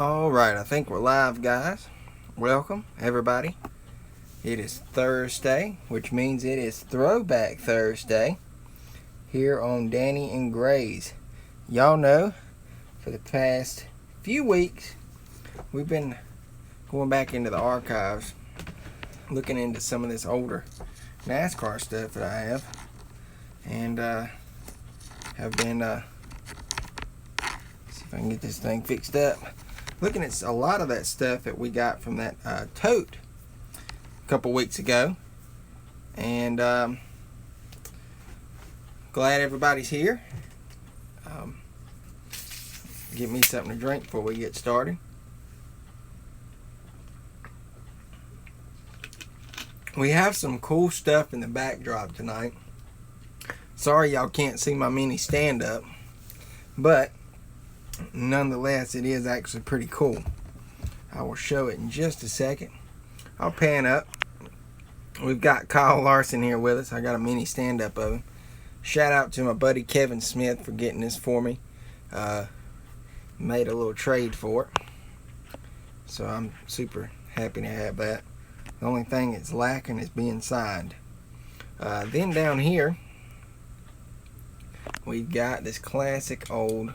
Alright, I think we're live, guys. Welcome, everybody. It is Thursday, which means it is Throwback Thursday here on Danny and Gray's. Y'all know, for the past few weeks, we've been going back into the archives, looking into some of this older NASCAR stuff that I have, and have been, see if I can get this thing fixed up. Looking at a lot of that stuff that we got from that tote a couple weeks ago, and glad everybody's here. Get me something to drink before we get started. We have some cool stuff in the backdrop tonight. Sorry y'all can't see my mini stand-up, but nonetheless, it is actually pretty cool. I will show it in just a second. I'll pan up. We've got Kyle Larson here with us. I got a mini stand-up of him. Shout out to my buddy Kevin Smith for getting this for me. Made a little trade for it, so I'm super happy to have that. The only thing it's lacking is being signed. Then down here, we've got this classic old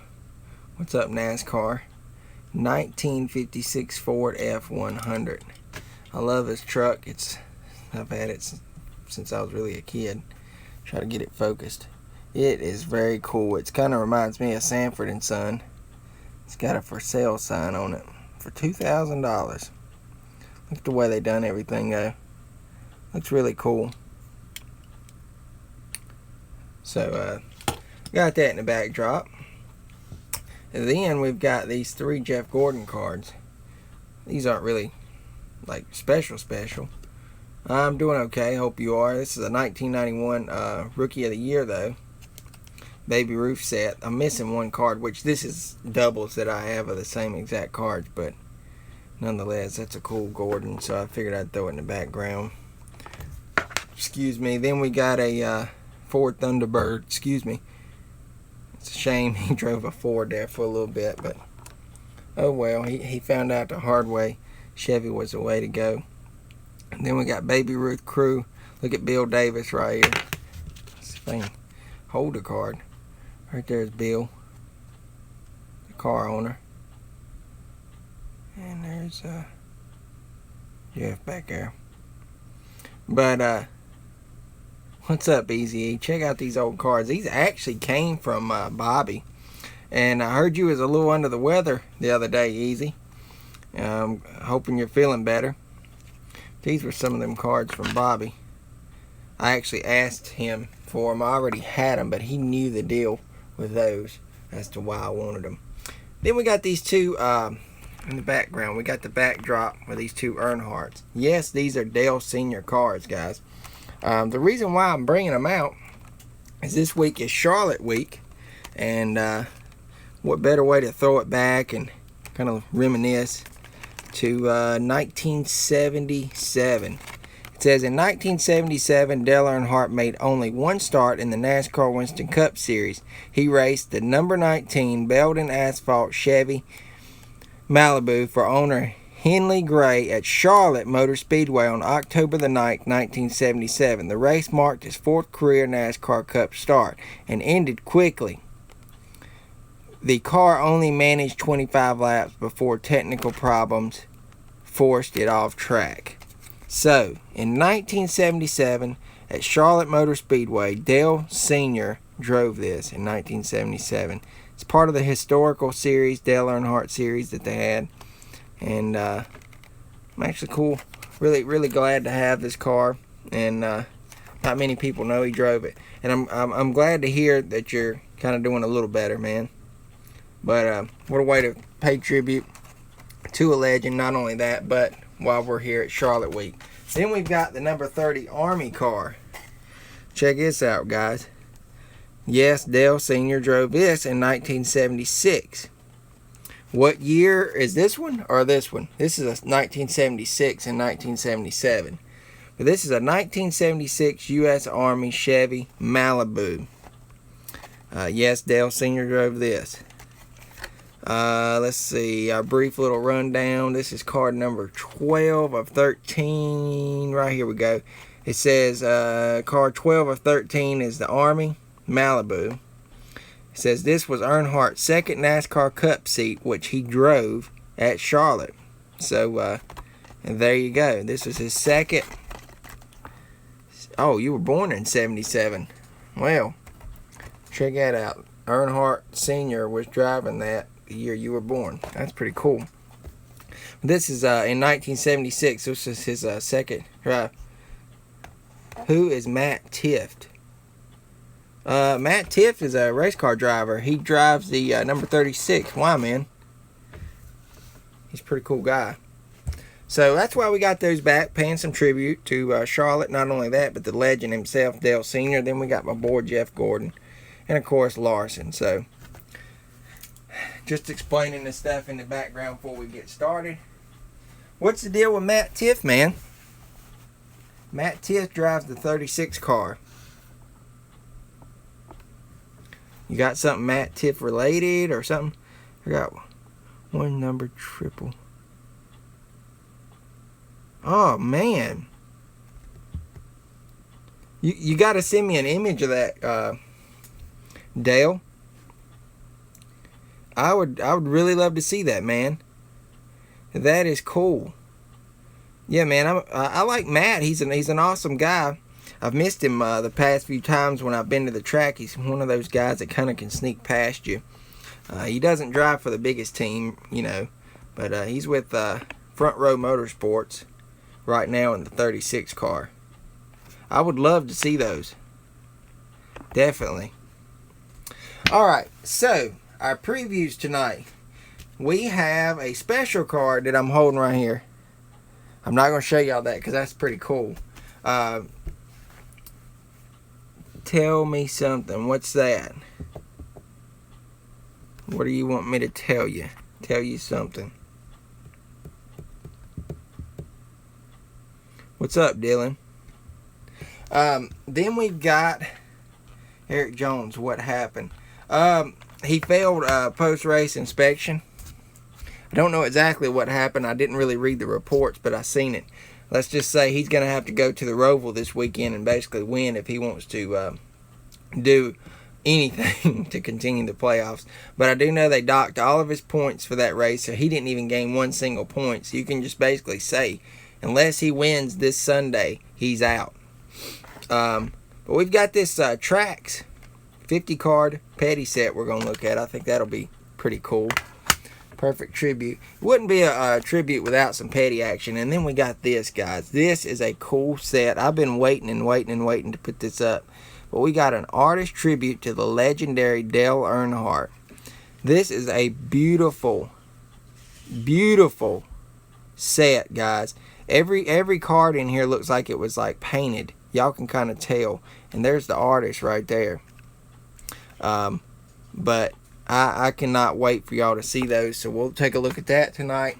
What's Up NASCAR 1956 Ford F100. I love this truck. I've had it since I was really a kid. Try to get it focused. It is very cool. It kind of reminds me of Sanford and Son. It's got a for sale sign on it for $2,000. Look at the way they done everything though. Looks really cool. So got that in the backdrop. And then we've got these 3 Jeff Gordon cards. These aren't really like special. I'm doing okay. Hope you are. This is a 1991 Rookie of the Year though. Baby Ruth set. I'm missing one card, which this is doubles that I have of the same exact cards, but nonetheless, that's a cool Gordon, so I figured I'd throw it in the background. Excuse me. Then we got a Ford Thunderbird. Excuse me. It's a shame he drove a Ford there for a little bit, but oh well. He found out the hard way Chevy was the way to go. And then we got Baby Ruth crew. Look at Bill Davis right here. Let's see if I can hold the card. Right there's Bill, the car owner. And there's Jeff back there. But what's up, Easy E? Check out these old cards. These actually came from Bobby. And I heard you was a little under the weather the other day, Easy. Hoping you're feeling better. These were some of them cards from Bobby. I actually asked him for them. I already had them, but he knew the deal with those as to why I wanted them. Then we got these two in the background. We got the backdrop with these 2 Earnhardts. Yes, these are Dale Sr. cards, guys. The reason why I'm bringing them out is this week is Charlotte week, and what better way to throw it back and kind of reminisce to 1977. It says in 1977, Dale Earnhardt made only one start in the NASCAR Winston Cup Series. He raced the number 19 Belden Asphalt Chevy Malibu for owner Henley Gray at Charlotte Motor Speedway on October the 9th, 1977. The race marked his 4th career NASCAR Cup start and ended quickly. The car only managed 25 laps before technical problems forced it off track. So, in 1977, at Charlotte Motor Speedway, Dale Sr. drove this in 1977. It's part of the historical series, Dale Earnhardt series that they had. And I'm actually cool. Really glad to have this car. And not many people know he drove it. And I'm glad to hear that you're kind of doing a little better, man. But what a way to pay tribute to a legend. Not only that, but while we're here at Charlotte Week. Then we've got the number 30 Army car. Check this out, guys. Yes, Dale Sr. drove this in 1976. What year is this one or this one? This is a 1976 and 1977. But this is a 1976 U.S. Army Chevy Malibu. Yes, Dale Sr. drove this. Let's see, a brief little rundown. This is card number 12 of 13. Right here we go. It says card 12 of 13 is the Army Malibu. It says this was Earnhardt's second NASCAR Cup seat, which he drove at Charlotte. So, and there you go. This was his second. Oh, you were born in 77. Well, check that out. Earnhardt Sr. was driving that the year you were born. That's pretty cool. This is in 1976. This is his second drive. Who is Matt Tifft? Matt Tifft is a race car driver. He drives the number 36. Why, man? He's a pretty cool guy. So that's why we got those back, paying some tribute to Charlotte. Not only that, but the legend himself, Dale Sr. Then we got my boy Jeff Gordon. And, of course, Larson. So, just explaining the stuff in the background before we get started. What's the deal with Matt Tifft, man? Matt Tifft drives the 36 car. You got something Matt Tifft related or something? I got one number triple. Oh, man. You got to send me an image of that, Dale. I would really love to see that, man. That is cool. Yeah, man. I like Matt. He's an awesome guy. I've missed him the past few times when I've been to the track. He's one of those guys that kind of can sneak past you. He doesn't drive for the biggest team, you know, but he's with Front Row Motorsports right now in the 36 car. I would love to see those. Definitely. All right, so our previews tonight. We have a special card that I'm holding right here. I'm not going to show y'all that because that's pretty cool. Tell me something. What's that? What do you want me to tell you? Tell you something. What's up, Dylan? Then we've got Eric Jones. What happened? He failed post-race inspection. I don't know exactly what happened. I didn't really read the reports, but I seen it. Let's just say he's going to have to go to the Roval this weekend and basically win if he wants to do anything to continue the playoffs. But I do know they docked all of his points for that race, so he didn't even gain one single point. So you can just basically say, unless he wins this Sunday, he's out. But we've got this Trax 50 card petty set we're going to look at. I think that'll be pretty cool. Perfect tribute. Wouldn't be a tribute without some petty action. And then we got this, guys. This is a cool set. I've been waiting to put this up. But we got an artist tribute to the legendary Dale Earnhardt. This is a beautiful, beautiful set, guys. Every card in here looks like it was like painted. Y'all can kind of tell. And there's the artist right there. But I cannot wait for y'all to see those. So we'll take a look at that tonight.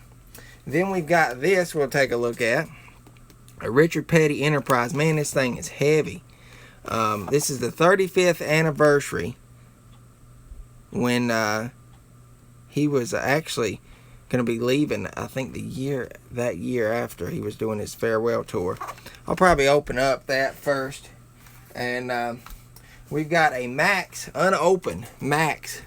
Then we've got this we'll take a look at. A Richard Petty Enterprise. Man, this thing is heavy. This is the 35th anniversary when he was actually going to be leaving, I think that year after he was doing his farewell tour. I'll probably open up that first. And we've got a Max, unopened Max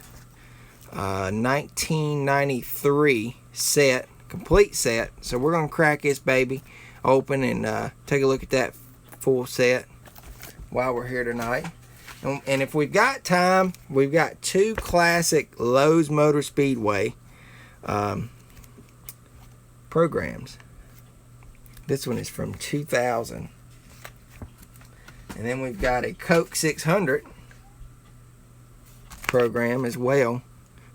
1993 set, complete set. So we're going to crack this baby open and take a look at that full set while we're here tonight. And if we've got time, we've got two classic Lowe's Motor Speedway programs. This one is from 2000. And then we've got a Coke 600 program as well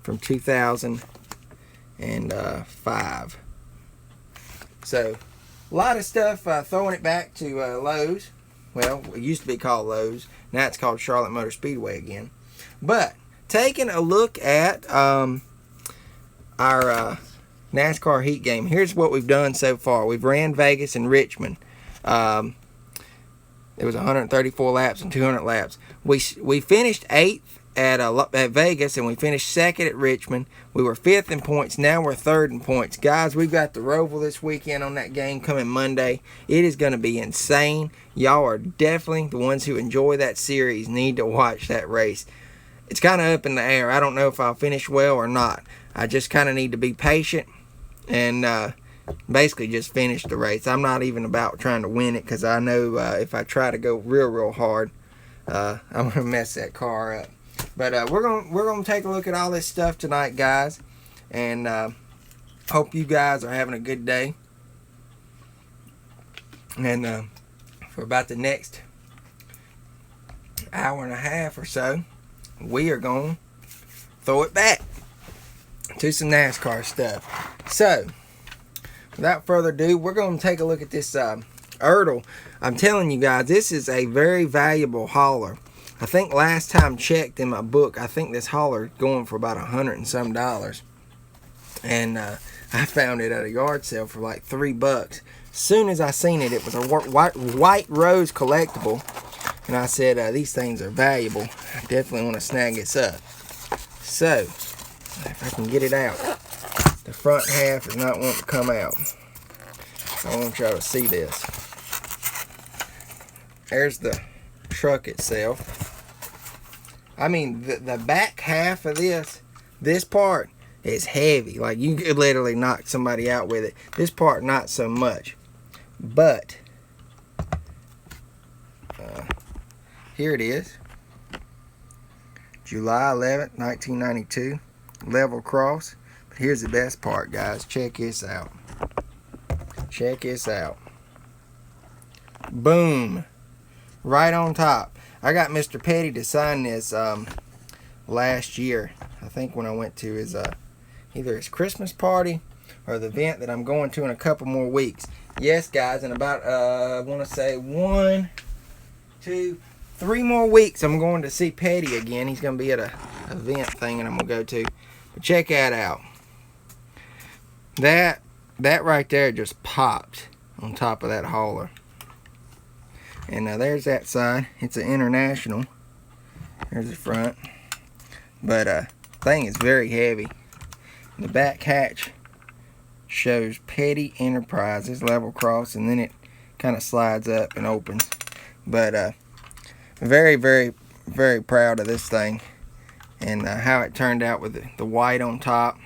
from 2005. So, a lot of stuff throwing it back to Lowe's. Well, it used to be called Lowe's. Now it's called Charlotte Motor Speedway again. But, taking a look at our NASCAR heat game. Here's what we've done so far. We've ran Vegas and Richmond. It was 134 laps and 200 laps. We finished 8th at Vegas, and we finished second at Richmond. We were fifth in points. Now we're third in points. Guys, we've got the Roval this weekend on that game coming Monday. It is going to be insane. Y'all are definitely the ones who enjoy that series need to watch that race. It's kind of up in the air. I don't know if I'll finish well or not. I just kind of need to be patient and basically just finish the race. I'm not even about trying to win it, because I know if I try to go real hard, I'm going to mess that car up. But we're gonna take a look at all this stuff tonight, guys, and hope you guys are having a good day. And for about the next hour and a half or so, we are going to throw it back to some NASCAR stuff. So, without further ado, we're going to take a look at this Ertl. I'm telling you guys, this is a very valuable hauler. I think last time checked in my book, I think this hauler is going for about $100 and some. And I found it at a yard sale for like $3. As soon as I seen it, it was a white rose collectible. And I said, these things are valuable. I definitely want to snag this up. So, if I can get it out. The front half is not wanting to come out. I want y'all to see this. There's the truck itself. I mean, the back half of this part is heavy. Like, you could literally knock somebody out with it. This part, not so much. But, here it is. July 11th, 1992. Level cross. But here's the best part, guys. Check this out. Check this out. Boom. Right on top. I got Mr. Petty to sign this last year. I think when I went to his either his Christmas party or the event that I'm going to in a couple more weeks. Yes, guys, in about I want to say 1, 2, 3 more weeks, I'm going to see Petty again. He's going to be at a event thing and I'm going to go to. But check that out. That right there just popped on top of that hauler. And now there's that side. It's an International. There's the front. But thing is very heavy. The back hatch shows Petty Enterprises level cross, and then it kind of slides up and opens. But very proud of this thing and how it turned out with the white on top.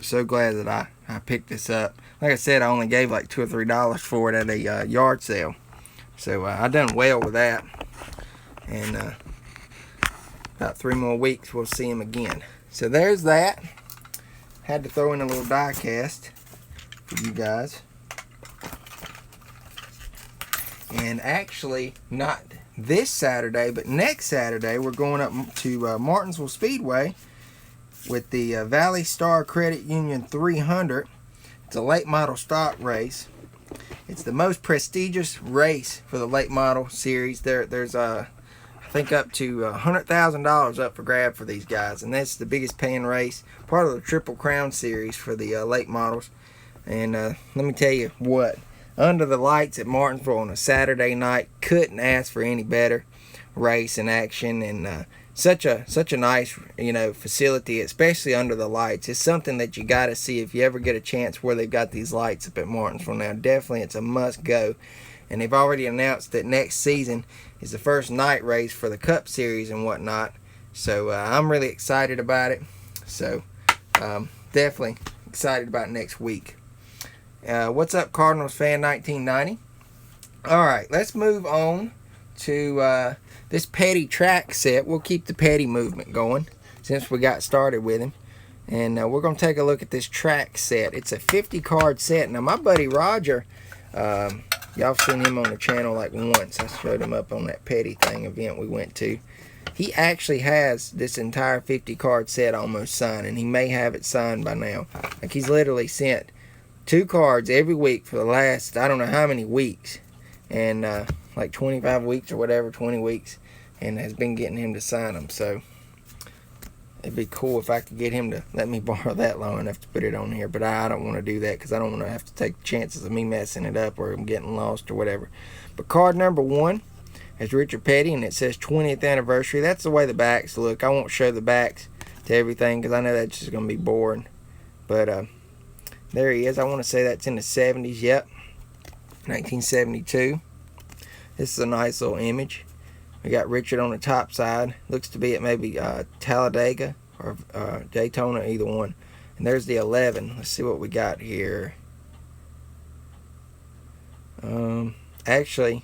So glad that I picked this up. Like I said, I only gave like $2 or $3 for it at a yard sale. So I done well with that. And about 3 more weeks, we'll see him again. So there's that. Had to throw in a little die cast for you guys. And actually, not this Saturday, but next Saturday, we're going up to Martinsville Speedway with the Valley Star Credit Union 300. It's a late model stock race. It's the most prestigious race for the late model series. There's I think up to $100,000 up for grab for these guys, and that's the biggest paying race, part of the Triple Crown series for the late models. And let me tell you what, under the lights at Martinsville on a Saturday night, couldn't ask for any better race and action, and such a nice facility, especially under the lights. It's something that you got to see if you ever get a chance where they've got these lights up at Martinsville. Now definitely it's a must go, and they've already announced that next season is the first night race for the Cup Series and whatnot. So I'm really excited about it. So definitely excited about next week. What's up, Cardinals fan 1990? Alright, let's move on to this Petty track set. We'll keep the Petty movement going since we got started with him. And we're going to take a look at this track set. It's a 50 card set. Now my buddy Roger, y'all seen him on the channel like once. I showed him up on that Petty thing event we went to. He actually has this entire 50 card set almost signed, and he may have it signed by now. Like, he's literally sent 2 cards every week for the last, I don't know how many weeks, and like 25 weeks or whatever, 20 weeks, and has been getting him to sign them. So it'd be cool if I could get him to let me borrow that long enough to put it on here, but I don't want to do that because I don't want to have to take chances of me messing it up or I'm getting lost or whatever. But card number 1, There's Richard Petty, and it says 20th anniversary. That's the way the backs look. I won't show the backs to everything because I know that's just going to be boring. But there he is. I want to say that's in the 70s. Yep. 1972. This is a nice little image. We got Richard on the top side. Looks to be at maybe Talladega or Daytona, either one. And there's the 11. Let's see what we got here. Actually,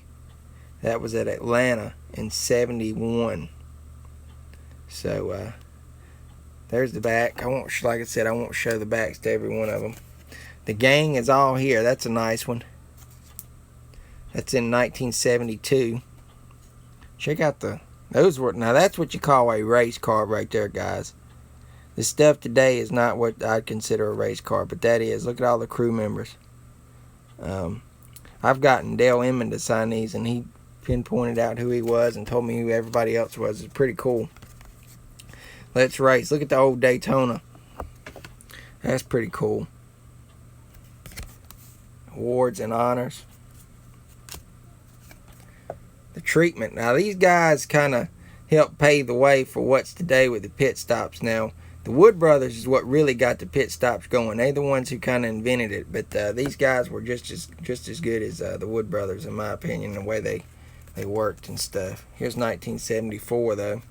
that was at Atlanta in 71. So there's the back. Like I said, I won't show the backs to every one of them. The gang is all here. That's a nice one. That's in 1972. Check out now that's what you call a race car right there, guys. This stuff today is not what I'd consider a race car, but that is. Look at all the crew members. I've gotten Dale Inman to sign these, and he pinpointed out who he was and told me who everybody else was. It's pretty cool. Let's race. Look at the old Daytona. That's pretty cool. Awards and honors. The treatment. Now, these guys kind of help pave the way for what's today with the pit stops. Now, the Wood Brothers is what really got the pit stops going. They're the ones who kind of invented it. But these guys were just as good as the Wood Brothers, in my opinion, the way they worked and stuff. Here's 1974, though.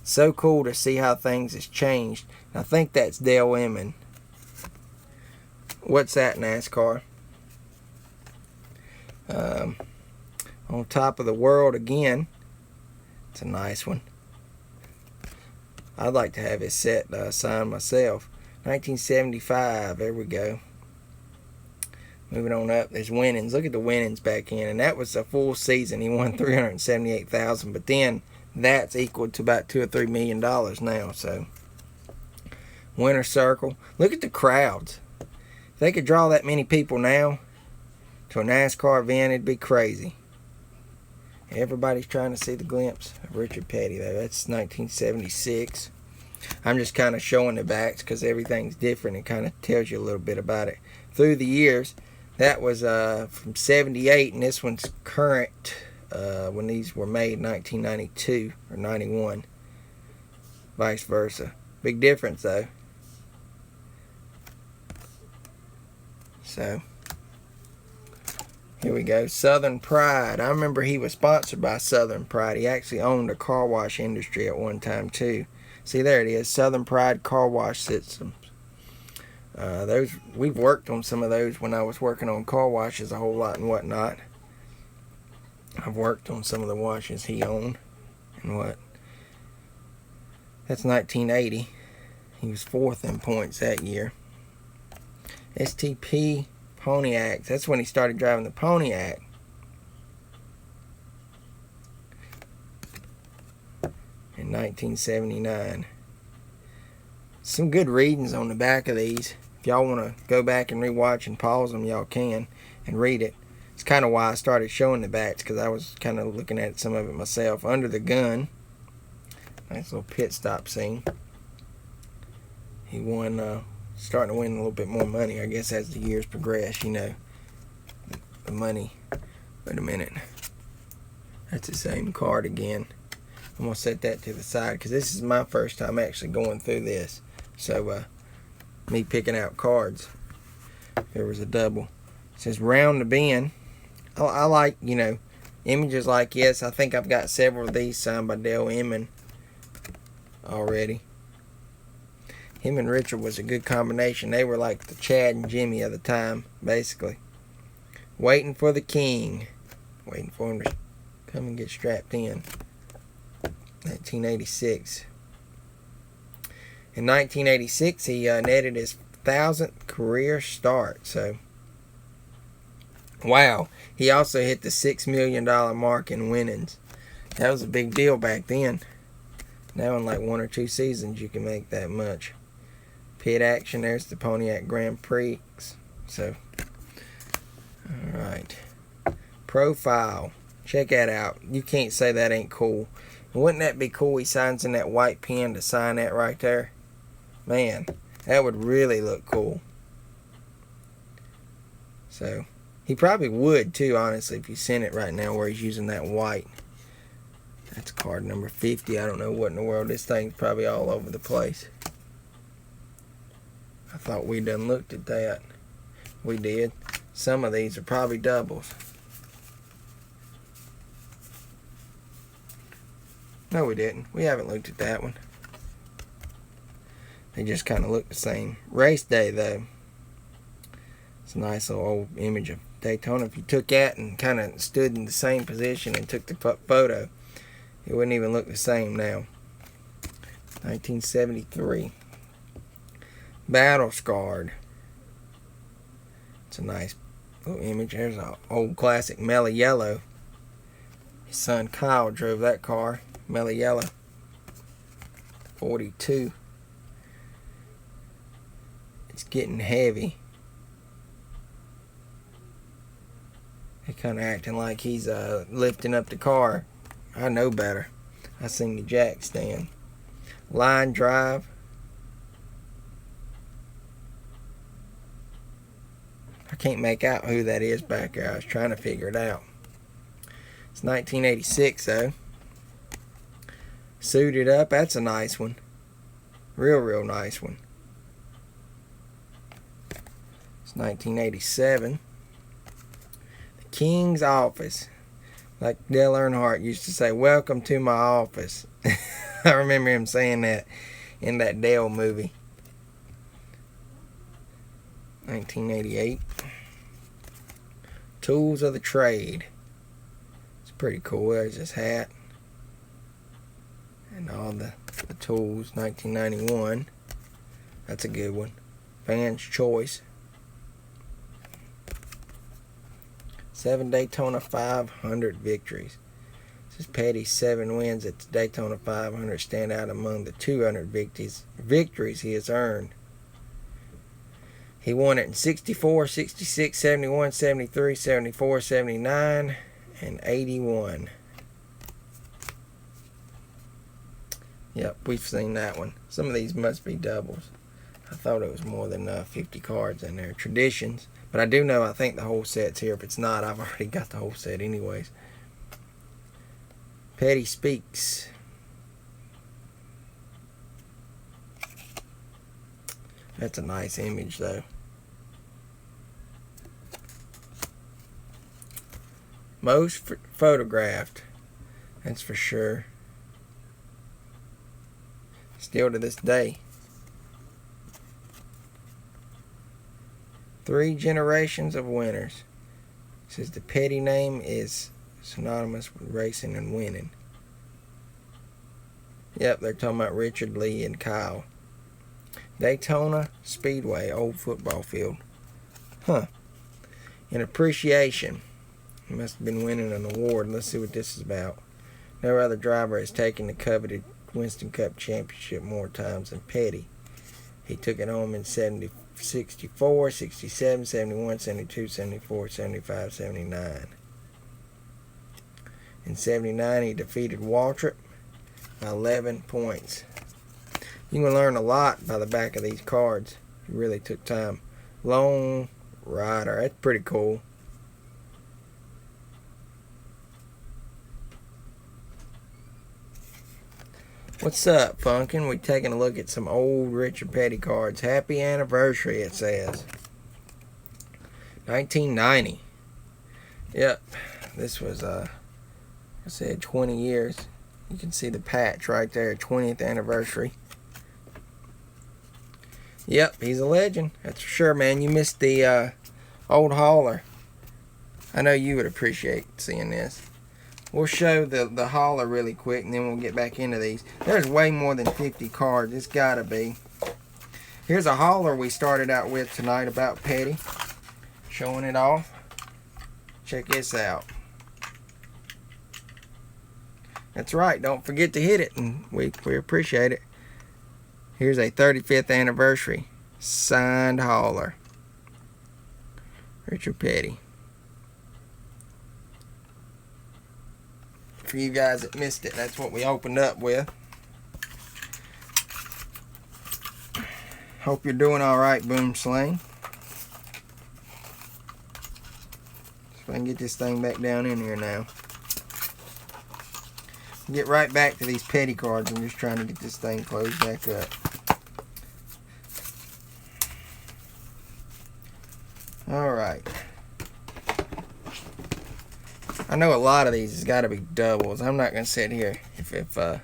So cool to see how things has changed. I think that's Dale Inman. What's that, NASCAR? On top of the world again. It's a nice one. I'd like to have it set signed myself. 1975. There we go. Moving on up. There's winnings. Look at the winnings back in. And that was a full season. He won $378,000. But then that's equal to about $2 or $3 million now. So winner circle. Look at the crowds. If they could draw that many people now to a NASCAR event, it'd be crazy. Everybody's trying to see the glimpse of Richard Petty, though. That's 1976. I'm just kind of showing the backs because everything's different. It kind of tells you a little bit about it. Through the years, that was from 78, and this one's current when these were made, 1992 or 91. Vice versa. Big difference, though. So here we go. Southern Pride. I remember he was sponsored by Southern Pride. He actually owned a car wash industry at one time too. See, there it is. Southern Pride car wash systems. Those we've worked on some of those when I was working on car washes a whole lot and whatnot. I've worked on some of the washes he owned and what. That's 1980. He was 4th in points that year. STP Pontiacs. That's when he started driving the Pontiac. In 1979. Some good readings on the back of these. If y'all want to go back and rewatch and pause them, y'all can and read it. It's kind of why I started showing the backs, because I was kind of looking at some of it myself. Under the Gun. Nice little pit stop scene. He won, starting to win a little bit more money, I guess, as the years progress, you know. The money. Wait a minute. That's the same card again. I'm going to set that to the side because this is my first time actually going through this. So, me picking out cards. There was a double. It says Round the Bend. I like, you know, images like this. I think I've got several of these signed by Dale Inman already. Him and Richard was a good combination. They were like the Chad and Jimmy of the time, basically. Waiting for the King. Waiting for him to come and get strapped in. 1986. In 1986, he netted his 1,000th career start. So, wow. He also hit the $6 million mark in winnings. That was a big deal back then. Now in like 1 or 2 seasons, you can make that much. Pit action. There's the Pontiac Grand Prix. So, alright. Profile. Check that out. You can't say that ain't cool. Wouldn't that be cool? He signs in that white pen to sign that right there. Man, that would really look cool. So, He probably would too, honestly, if you sent it right now where he's using that white. That's card number 50. I don't know what in the world. This thing's probably all over the place. I thought we done looked at that. We did. Some of these are probably doubles. No, we didn't. We haven't looked at that one. They just kind of look the same. Race day, though. It's a nice little old image of Daytona. If you took that and kind of stood in the same position and took the photo, it wouldn't even look the same now. 1973. Battle Scarred. It's a nice little image. There's an old classic Mellow Yellow. His son Kyle drove that car. Mellow Yellow. 42. It's getting heavy. He's kind of acting like he's lifting up the car. I know better. I seen the jack stand. Line Drive. I can't make out who that is back there. I was trying to figure it out. It's 1986 though. Suited Up. That's a nice one. Real nice one. It's 1987. The King's Office. Like Dale Earnhardt used to say, "Welcome to my office." I remember him saying that in that Dale movie. 1988. Tools of the Trade. It's pretty cool. There's his hat. And all the tools. 1991. That's a good one. Fan's Choice. 7 Daytona 500 victories. This is Petty's 7 wins at the Daytona 500 stand out among the 200 victories he has earned. He won it in 64, 66, 71, 73, 74, 79, and 81. Yep, we've seen that one. Some of these must be doubles. I thought it was more than 50 cards in there. Traditions. But I do know, I think the whole set's here. If it's not, I've already got the whole set anyways. Petty Speaks. That's a nice image, though. Most photographed. That's for sure. Still to this day. 3 generations of winners. It says the Petty name is synonymous with racing and winning. Yep, they're talking about Richard Lee and Kyle. Daytona Speedway, old football field. Huh. In appreciation. He must have been winning an award. Let's see what this is about. No other driver has taken the coveted Winston Cup championship more times than Petty. He took it home in 64, 67, 71, 72, 74, 75, 79. In 79, he defeated Waltrip by 11 points. You can learn a lot by the back of these cards. He really took time. Lone Rider. That's pretty cool. What's up, Funkin'? We're taking a look at some old Richard Petty cards. Happy anniversary, it says. 1990. Yep. This was, I said 20 years. You can see the patch right there. 20th anniversary. Yep, he's a legend. That's for sure, man. You missed the old hauler. I know you would appreciate seeing this. We'll show the hauler really quick, and then we'll get back into these. There's way more than 50 cards. It's got to be. Here's a hauler we started out with tonight about Petty. Showing it off. Check this out. That's right. Don't forget to hit it, and we appreciate it. Here's a 35th anniversary signed hauler. Richard Petty. For you guys that missed it, that's what we opened up with. Hope you're doing alright, Boom Sling. can get this thing back down in here now. Get right back to these petty cards. I'm just trying to get this thing closed back up. Alright. I know a lot of these has got to be doubles. I'm not going to sit here if the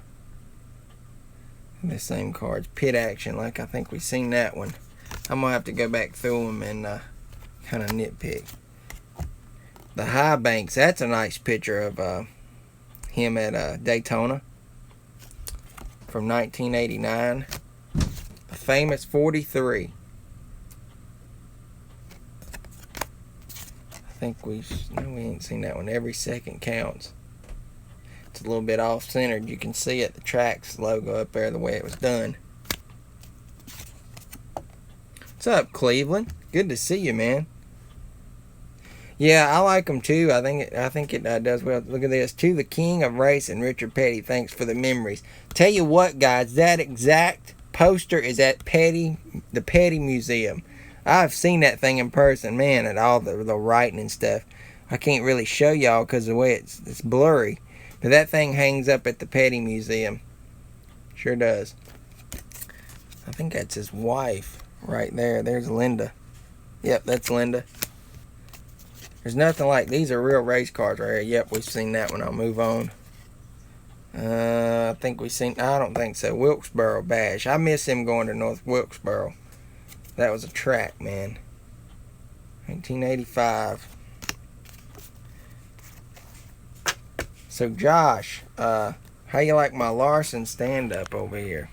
same cards. Pit action, like I think we've seen that one. I'm going to have to go back through them and kind of nitpick. The High Banks, that's a nice picture of him at Daytona from 1989. The famous 43. I think we ain't seen that one. Every second counts. It's a little bit off-centered. You can see it, the Trax logo up there, the way it was done. What's up, Cleveland? Good to see you, man. Yeah, I like them too. I think it does well. Look at this. To the King of Racing, Richard Petty. Thanks for the memories. Tell you what, guys, that exact poster is at the Petty Museum. I've seen that thing in person, man, at all the writing and stuff. I can't really show y'all because the way it's blurry. But that thing hangs up at the Petty Museum. Sure does. I think that's his wife right there. There's Linda. Yep, that's Linda. There's nothing like, these are real race cars right here. Yep, we've seen that one. I'll move on. I think we've seen, I don't think so. Wilkesboro Bash. I miss him going to North Wilkesboro. That was a track, man. 1985. So Josh, how you like my Larson stand-up over here?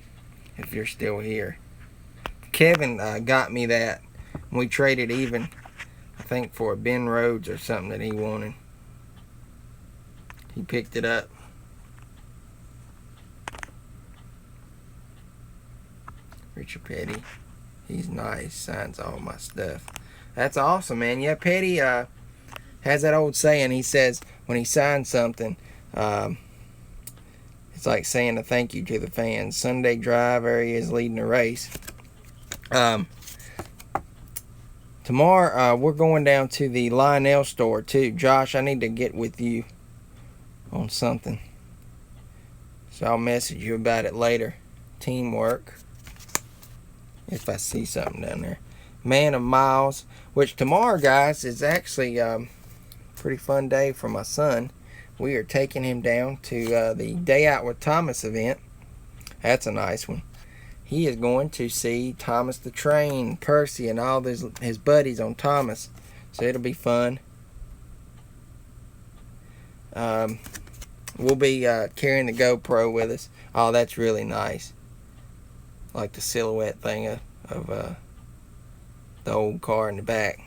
If you're still here. Kevin got me that. We traded even. I think for a Ben Rhodes or something that he wanted. He picked it up. Richard Petty. He's nice. Signs all my stuff. That's awesome, man. Yeah, Petty has that old saying. He says when he signs something, it's like saying a thank you to the fans. Sunday drive, there he is leading the race. Tomorrow, we're going down to the Lionel store, too. Josh, I need to get with you on something. So I'll message you about it later. Teamwork. If I see something down there. Man of Miles. Which tomorrow, guys, is actually a pretty fun day for my son. We are taking him down to the Day Out with Thomas event. That's a nice one. He is going to see Thomas the Train, Percy, and all his buddies on Thomas. So it'll be fun. We'll be carrying the GoPro with us. Oh, that's really nice. Like the silhouette thing of the old car in the back.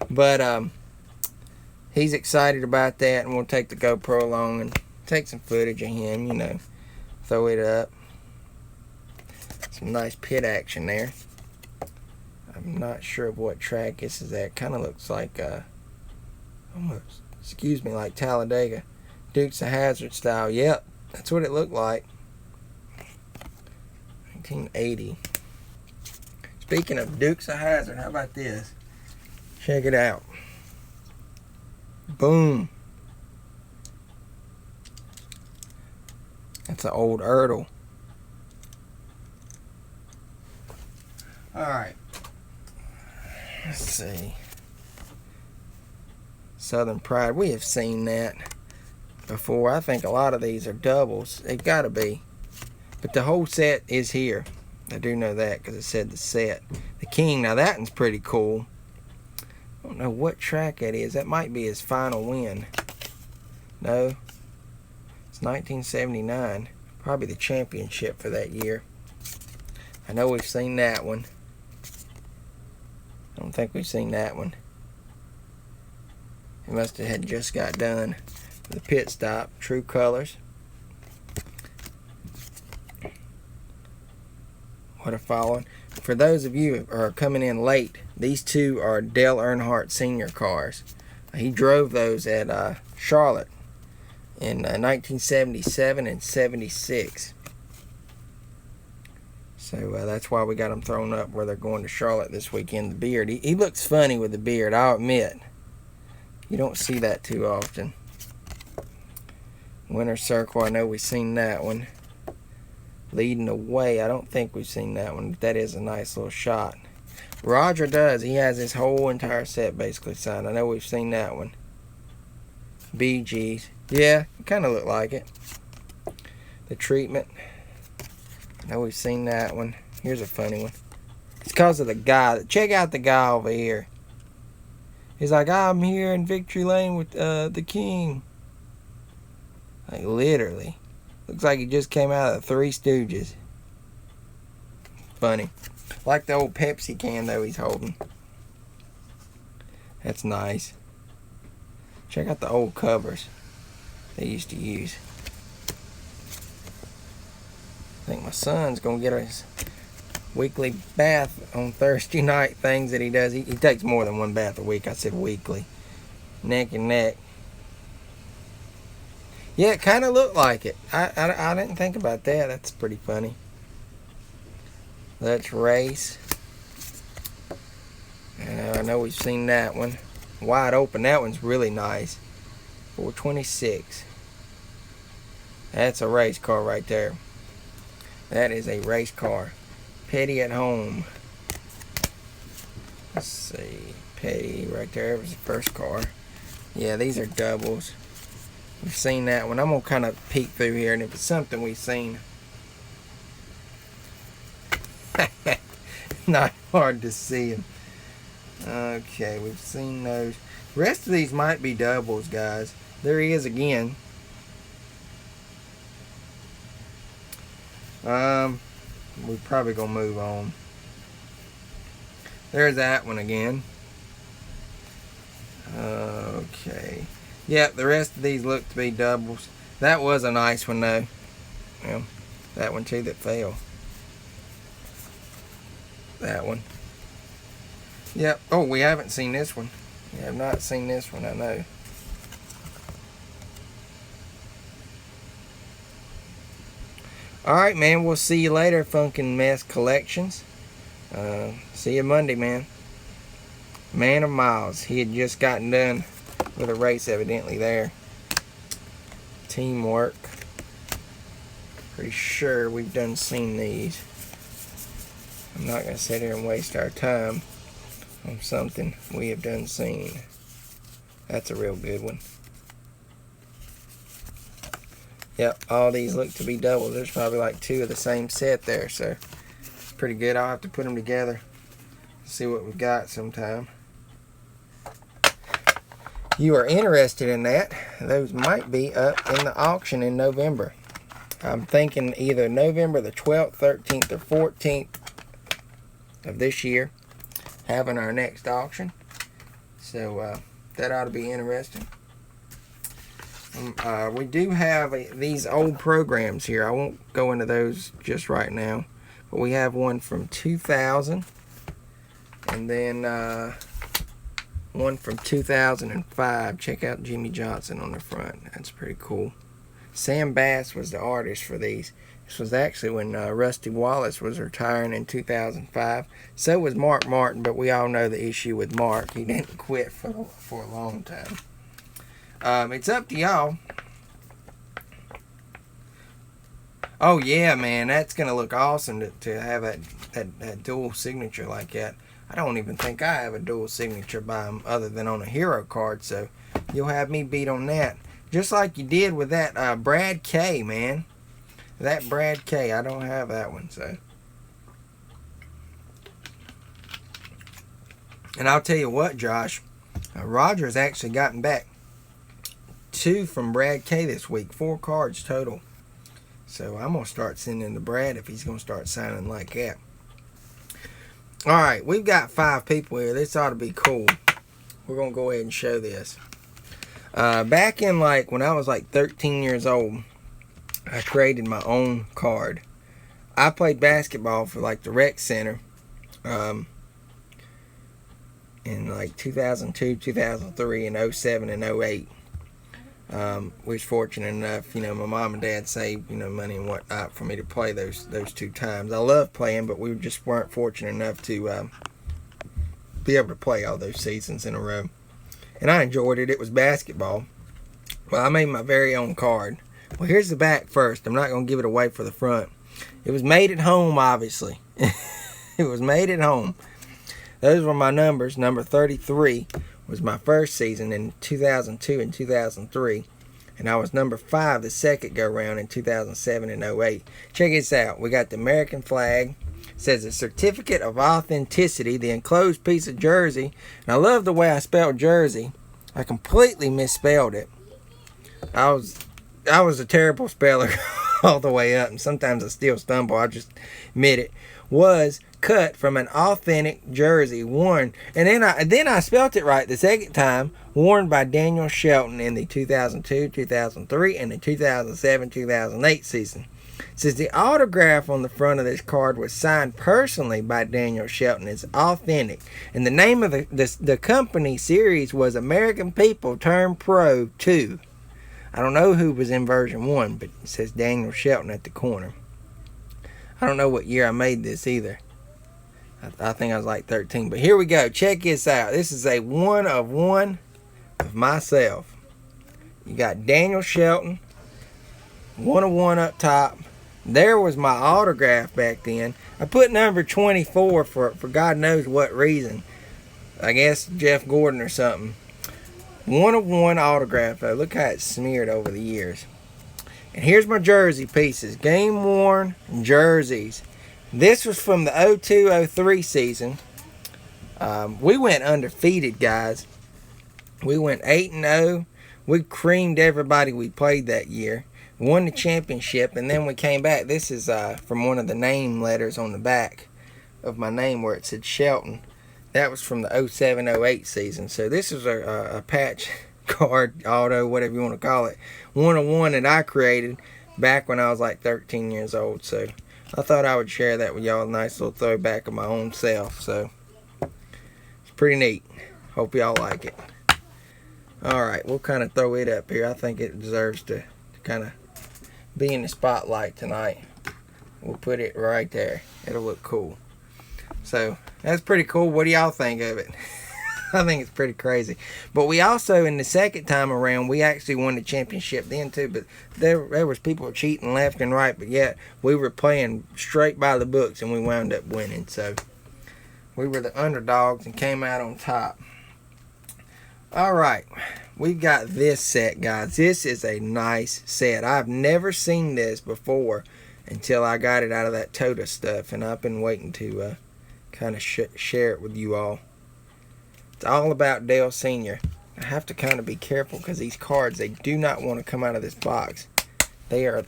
But he's excited about that, and we'll take the GoPro along and take some footage of him, you know. Throw it up. Some nice pit action there. I'm not sure of what track this is at. Kind of looks like almost, excuse me, like Talladega. Dukes of Hazzard style. Yep, that's what it looked like. 1980. Speaking of Dukes of Hazzard, how about this? Check it out. Boom. That's an old Ertl. Alright. Let's see. Southern Pride. We have seen that before. I think a lot of these are doubles. They've got to be. But the whole set is here. I do know that because it said the set. The King. Now that one's pretty cool. I don't know what track that is. That might be his final win. No. It's 1979. Probably the championship for that year. I know we've seen that one. I don't think we've seen that one. He must have had just got done. The pit stop. True Colors. What a following. For those of you who are coming in late, these two are Dale Earnhardt Sr. cars. He drove those at Charlotte in 1977 and 76. So that's why we got him thrown up where they're going to Charlotte this weekend. The beard. He looks funny with the beard, I'll admit. You don't see that too often. Winner's Circle, I know we've seen that one. Leading the Way, I don't think we've seen that one. But that is a nice little shot. Roger does. He has his whole entire set basically signed. I know we've seen that one. BG's. Yeah, it kind of looked like it. The Treatment. I know we've seen that one. Here's a funny one. It's because of the guy. Check out the guy over here. He's like, I'm here in Victory Lane with the King. Like, literally. Looks like he just came out of the Three Stooges. Funny. Like the old Pepsi can, though, he's holding. That's nice. Check out the old covers they used to use. I think my son's going to get his weekly bath on Thursday night things that he does. He takes more than one bath a week. I said weekly. Neck and neck. Yeah, it kind of looked like it. I didn't think about that. That's pretty funny. Let's Race. I know we've seen that one. Wide Open. That one's really nice. 426. That's a race car right there. That is a race car. Petty at Home. Let's see. Petty right there was the first car. Yeah, these are doubles. We've seen that one. I'm going to kind of peek through here, and if it's something we've seen. Not hard to see them. Okay, we've seen those. The rest of these might be doubles, guys. There he is again. We're probably going to move on. There's that one again. Okay. Yep, the rest of these look to be doubles. That was a nice one, though. Well, that one, too, that fell. That one. Yep. Oh, we haven't seen this one. We have not seen this one, I know. Alright, man. We'll see you later, Funkin' Mess Collections. See you Monday, man. Man of Miles. He had just gotten done with a race, evidently, there. Teamwork. Pretty sure we've done seen these. I'm not going to sit here and waste our time on something we have done seen. That's a real good one. Yep, all these look to be doubles. There's probably like two of the same set there, so it's pretty good. I'll have to put them together, see what we've got sometime. You are interested in that, those might be up in the auction in November. I'm thinking either November the 12th, 13th, or 14th of this year, having our next auction. So that ought to be interesting. We do have these old programs here. I won't go into those just right now, but we have one from 2000, and then one from 2005. Check out Jimmy Johnson on the front. That's pretty cool. Sam Bass was the artist for these. This was actually when Rusty Wallace was retiring in 2005. So was Mark Martin, but we all know the issue with Mark. He didn't quit for a long time. It's up to y'all. Oh yeah, man, that's gonna look awesome to have that dual signature like that. I don't even think I have a dual signature by him other than on a hero card, so you'll have me beat on that. Just like you did with that Brad K, man. That Brad K, I don't have that one, so. And I'll tell you what, Josh, Roger's actually gotten back 2 from Brad K this week. 4 cards total. So I'm going to start sending to Brad if he's going to start signing like that. Alright, we've got 5 people here. This ought to be cool. We're going to go ahead and show this. Back in when I was 13 years old, I created my own card. I played basketball for the rec center in 2002, 2003, and 07 and 08. We was fortunate enough, my mom and dad saved, money and whatnot for me to play those 2 times. I love playing, but we just weren't fortunate enough to be able to play all those seasons in a row. And I enjoyed it. It was basketball. Well, I made my very own card. Well, here's the back first. I'm not going to give it away for the front. It was made at home, obviously. It was made at home. Those were my numbers. Number 33 was my first season in 2002 and 2003. And I was number 5 the second go-round in 2007 and 08. Check this out. We got the American flag. It says a certificate of authenticity, the enclosed piece of jersey. And I love the way I spelled jersey. I completely misspelled it. I was a terrible speller all the way up, and sometimes I still stumble. I just admit it. Was cut from an authentic jersey worn, and then I spelt it right the second time. Worn by Daniel Shelton in the 2002, 2003, and the 2007, 2008 season. It says the autograph on the front of this card was signed personally by Daniel Shelton. It's authentic, and the name of the company series was American People Turn Pro 2. I don't know who was in version 1, but it says Daniel Shelton at the corner. I don't know what year I made this either. I think I was like 13. But here we go. Check this out. This is a 1 of 1 of myself. You got Daniel Shelton. 1 of 1 up top. There was my autograph back then. I put number 24 for God knows what reason. I guess Jeff Gordon or something. 1 of 1 autograph though. Look how it's smeared over the years. And here's my jersey pieces. Game worn jerseys. This was from the 02-03 season. We went undefeated, guys. We went 8-0. We creamed everybody we played that year. Won the championship, and then we came back. This is from one of the name letters on the back of my name where it said Shelton. That was from the 07-08 season. So this is a patch card, auto, whatever you want to call it. 1 of 1 that I created back when I was like 13 years old. So I thought I would share that with y'all. A nice little throwback of my own self. So it's pretty neat. Hope y'all like it. Alright, we'll kind of throw it up here. I think it deserves to kind of be in the spotlight tonight. We'll put it right there. It'll look cool. So that's pretty cool. What do y'all think of it? I think it's pretty crazy. But we also, in the second time around, we actually won the championship then too. But there was people cheating left and right. But yet we were playing straight by the books, and we wound up winning. So we were the underdogs and came out on top. All right, we've got this set, guys. This is a nice set. I've never seen this before until I got it out of that Tota stuff, and I've been waiting to kind of share it with you all. It's all about Dale Sr. I have to kind of be careful because these cards, they do not want to come out of this box. They are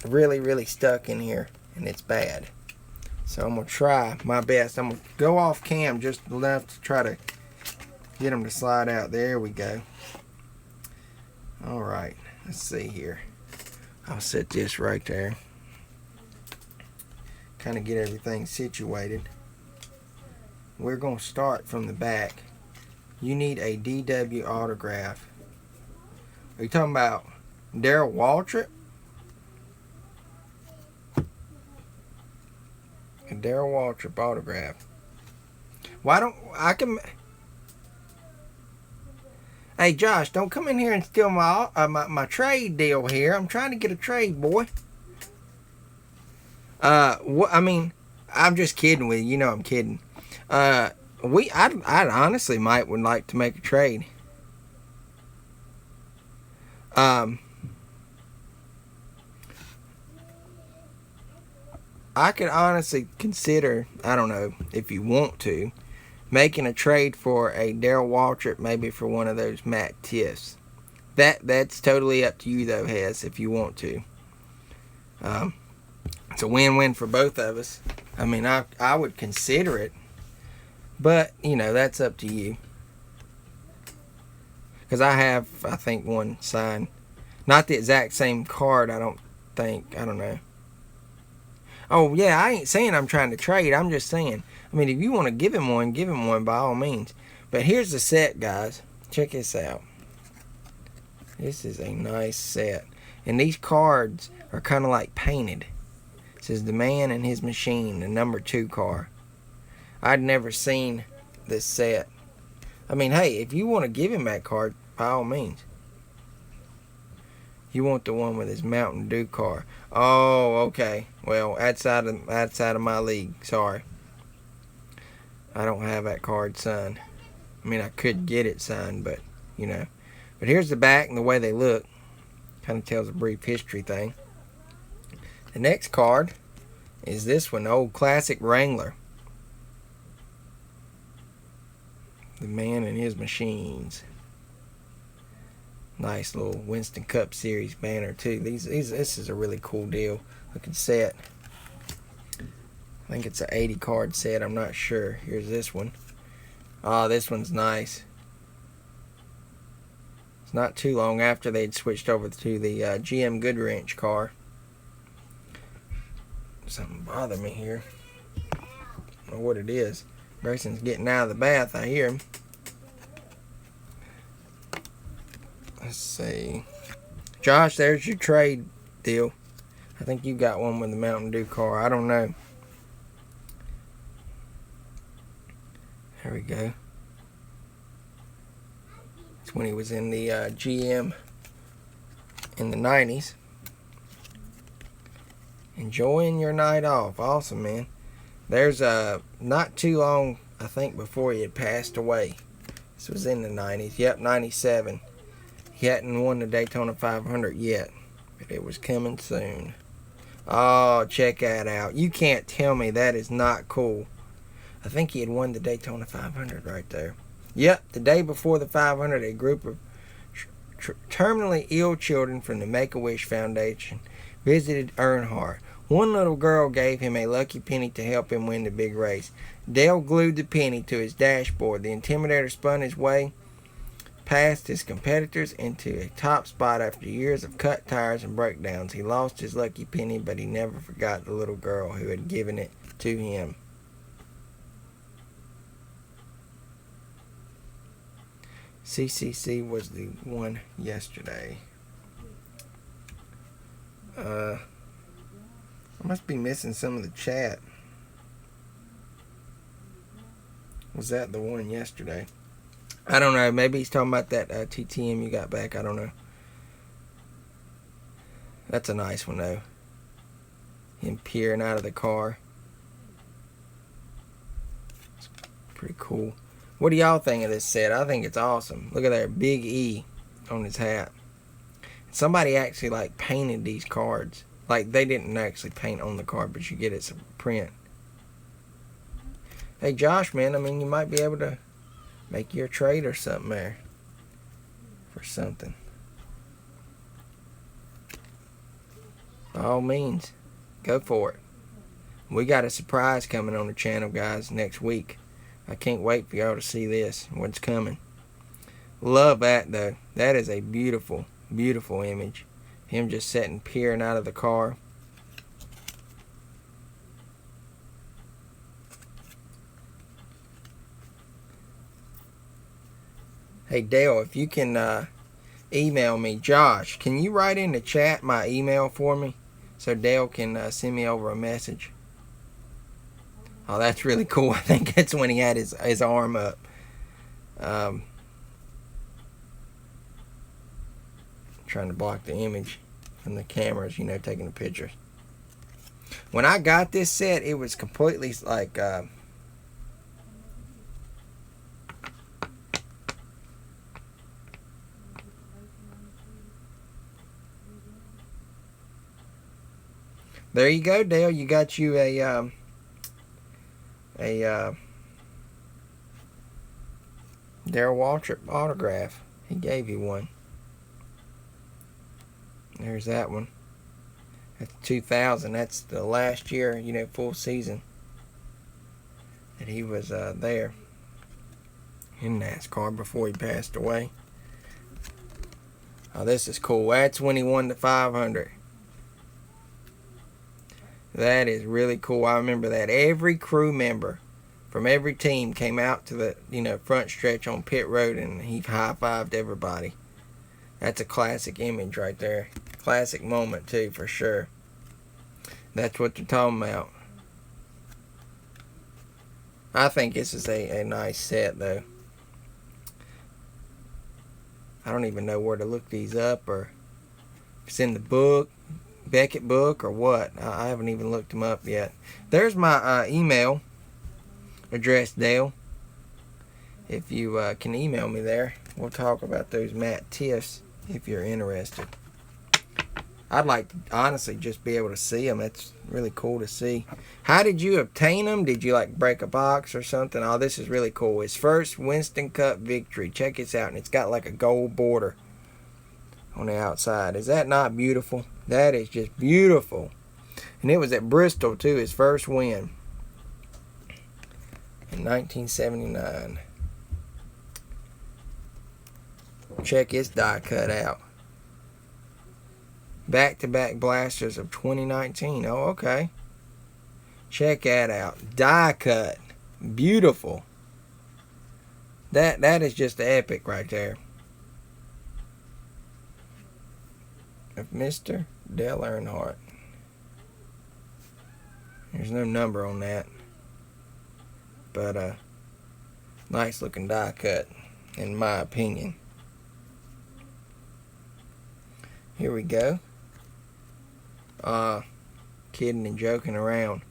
really, really stuck in here, and it's bad. So I'm going to try my best. I'm going to go off cam just enough to try to get them to slide out. There we go. Alright, let's see here. I'll set this right there. Kind of get everything situated. We're going to start from the back. You need a DW autograph. Are you talking about Darryl Waltrip? A Darryl Waltrip autograph. Why don't I can... Hey Josh, don't come in here and steal my trade deal here. I'm trying to get a trade, boy. I mean, I'm just kidding with you. You know I'm kidding. I honestly would like to make a trade. I could honestly consider, I don't know if you want to, making a trade for a Darryl Waltrip, maybe for one of those Matt Tiffs. That's totally up to you though, Hess, if you want to. It's a win-win for both of us. I mean, I would consider it, but you know, that's up to you. Because I think one signed, not the exact same card. I don't know. Oh yeah, I ain't saying I'm trying to trade. I'm just saying, I mean, if you want to give him one by all means. But here's the set, guys. Check this out. This is a nice set. And these cards are kind of like painted. It says the man and his machine, the number 2 car. I'd never seen this set. I mean, hey, if you want to give him that card, by all means. You want the one with his Mountain Dew car. Oh, okay. Well, outside of my league. Sorry. I don't have that card signed. I mean, I could get it signed, but, you know. But here's the back and the way they look. Kind of tells a brief history thing. The next card is this one, old classic Wrangler. The man and his machines. Nice little Winston Cup Series banner too. This is a really cool deal looking set. I think it's an 80 card set. I'm not sure. Here's this one. Oh, this one's nice. It's not too long after they'd switched over to the GM Goodwrench car. Something bothered me here. I don't know what it is. Brayson's getting out of the bath. I hear him. Let's see. Josh, there's your trade deal. I think you got one with the Mountain Dew car. I don't know. There we go. It's when he was in the GM in the 90s. Enjoying your night off. Awesome, man. There's not too long, I think, before he had passed away. This was in the 90s. Yep, 97. He hadn't won the Daytona 500 yet, but it was coming soon. Oh, check that out. You can't tell me that is not cool. I think he had won the Daytona 500 right there. Yep, the day before the 500, a group of terminally ill children from the Make-A-Wish Foundation visited Earnhardt. One little girl gave him a lucky penny to help him win the big race. Dale glued the penny to his dashboard. The Intimidator spun his way past his competitors into a top spot after years of cut tires and breakdowns. He lost his lucky penny, but he never forgot the little girl who had given it to him. CCC was the one yesterday. I must be missing some of the chat. Was that the one yesterday? I don't know. Maybe he's talking about that TTM you got back. I don't know. That's a nice one, though. Him peering out of the car. It's pretty cool. What do y'all think of this set? I think it's awesome. Look at that big E on his hat. Somebody actually like painted these cards. Like they didn't actually paint on the card, but you get it's a print. Hey Josh, man, I mean you might be able to make your trade or something there for something. By all means, go for it. We got a surprise coming on the channel, guys, next week. I can't wait for y'all to see this, what's coming. Love that, though. That is a beautiful, beautiful image. Him just sitting, peering out of the car. Hey, Dale, if you can email me, Josh, can you write in the chat my email for me so Dale can send me over a message? Oh, that's really cool. I think that's when he had his arm up. Trying to block the image from the cameras, you know, taking the pictures. When I got this set, it was completely like... There you go, Dale. You got you a Darrell Waltrip autograph. He gave you one. There's that one. That's 2000. That's the last year, you know, full season that he was there in NASCAR before he passed away. Oh, this is cool. That's when he won the 500. That is really cool. I remember that. Every crew member from every team came out to the, you know, front stretch on pit road and he high-fived everybody. That's a classic image right there. Classic moment too, for sure. That's what they're talking about. I think this is a nice set though. I don't even know where to look these up, or if it's in the book, Beckett book, or what. I haven't even looked them up yet. There's my email address, Dale. If you can email me there, we'll talk about those matte tiffs if you're interested. I'd like to honestly just be able to see them. It's really cool to see. How did you obtain them? Did you like break a box or something? Oh, this is really cool. His first Winston Cup victory. Check this out. And it's got like a gold border on the outside. Is that not beautiful? That is just beautiful. And it was at Bristol too, his first win in 1979. Check his die cut out. Back-to-back blasters of 2019. Oh, okay. Check that out. Die cut. Beautiful. That is just epic right there. Of Mr. Dale Earnhardt. There's no number on that. But nice looking die cut, in my opinion. Here we go. Kidding and joking around.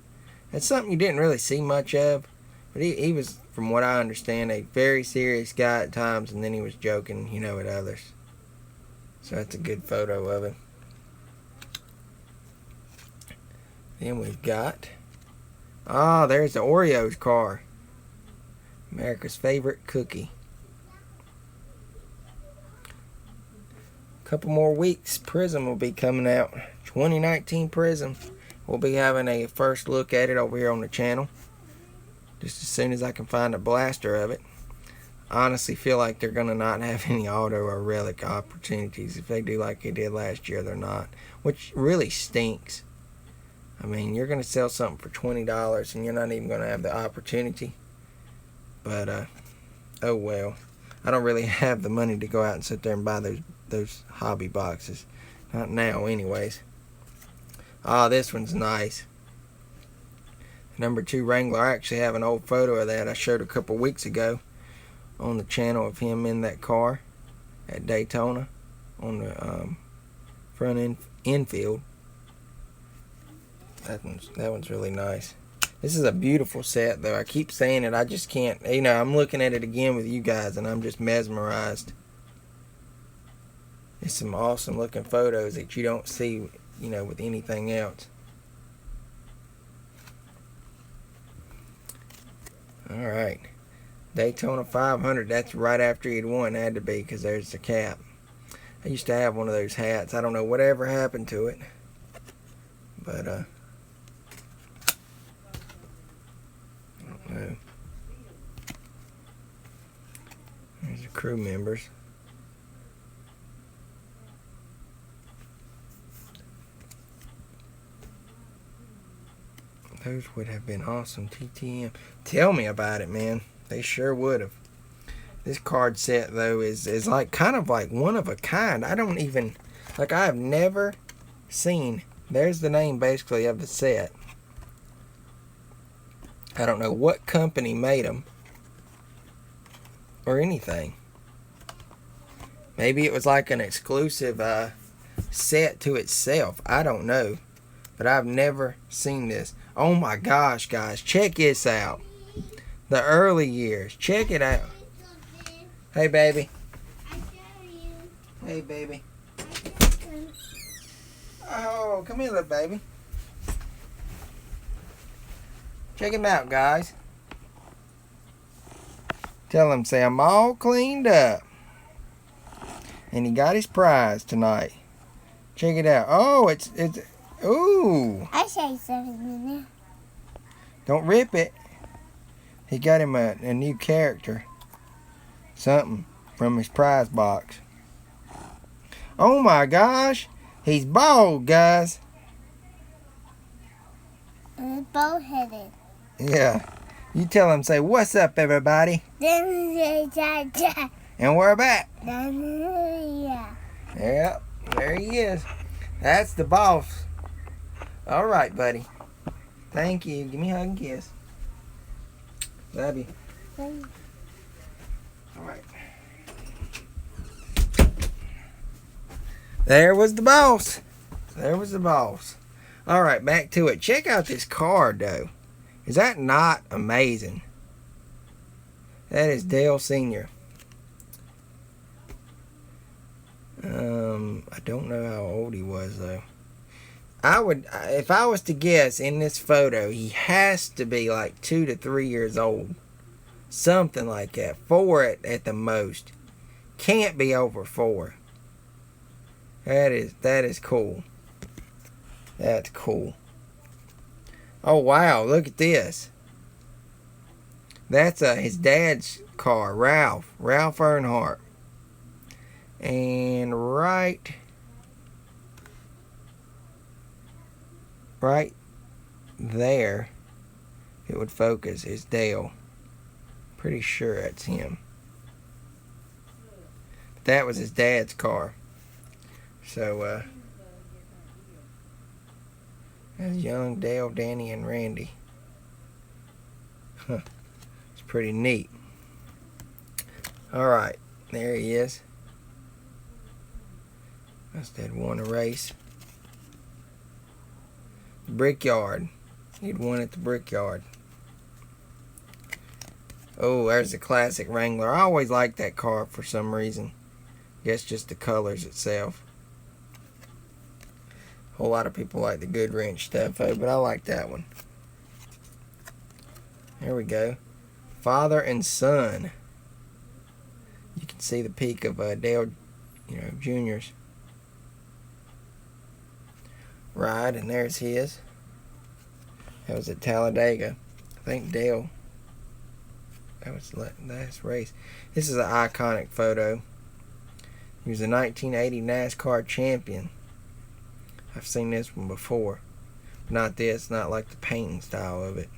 That's something you didn't really see much of. But he was, from what I understand, a very serious guy at times, and then he was joking, at others. So that's a good photo of him. Then we've got... there's the Oreos car. America's favorite cookie. Couple more weeks, Prism will be coming out. 2019 Prism. We'll be having a first look at it over here on the channel, just as soon as I can find a blaster of it. I honestly feel like they're going to not have any auto or relic opportunities. If they do like they did last year, they're not, which really stinks. I mean, you're going to sell something for $20 and you're not even going to have the opportunity. But oh well. I don't really have the money to go out and sit there and buy those hobby boxes. Not now, anyways. This one's nice. Number 2 Wrangler. I actually have an old photo of that I showed a couple weeks ago on the channel of him in that car at Daytona on the front infield. That one's really nice. This is a beautiful set, though. I keep saying it. I just can't. I'm looking at it again with you guys, and I'm just mesmerized. It's some awesome looking photos that you don't see, with anything else. Alright. Daytona 500. That's right after he'd won. Had to be, because there's the cap. I used to have one of those hats. I don't know whatever happened to it. But, I don't know. There's the crew members. Those would have been awesome. TTM. Tell me about it, man. They sure would have. This card set, though, is like kind of like one of a kind. I don't even... Like, I have never seen... There's the name, basically, of the set. I don't know what company made them. Or anything. Maybe it was like an exclusive set to itself. I don't know. But I've never seen this. Oh my gosh, guys. Check this out. The early years. Check it out. Hey, baby. Hey, baby. Oh, come here, little baby. Check him out, guys. Tell him, say, I'm all cleaned up. And he got his prize tonight. Check it out. Oh, it's ooh. I say something in there. Don't rip it. He got him a new character. Something from his prize box. Oh my gosh. He's bald, guys. Bald-headed. Yeah. You tell him, say, what's up, everybody? Then say, And we're back. yeah. Yep, there he is. That's the boss. All right, buddy. Thank you. Give me a hug and kiss. Love you. All right. There was the boss. There was the boss. All right, back to it. Check out this card, though. Is that not amazing? That is Dale Sr. I don't know how old he was, though. If I was to guess in this photo, he has to be like 2 to 3 years old. Something like that. 4 at the most. Can't be over 4. That is cool. That's cool. Oh, wow. Look at this. That's his dad's car, Ralph Earnhardt. And right there, it would focus, is Dale. Pretty sure that's him. But that was his dad's car. So, that's young Dale, Danny, and Randy. Huh. It's pretty neat. Alright, there he is. Must have won a race. Brickyard. He'd won at the Brickyard. Oh, there's the classic Wrangler. I always liked that car for some reason. Guess just the colors itself. A whole lot of people like the Goodwrench stuff, but I like that one. There we go. Father and son. You can see the peak of Dale, Jr.'s ride, and there's his. That was at Talladega. I think Dale. That was the last race. This is an iconic photo. He was a 1980 NASCAR champion. I've seen this one before. But not this, not like the painting style of it.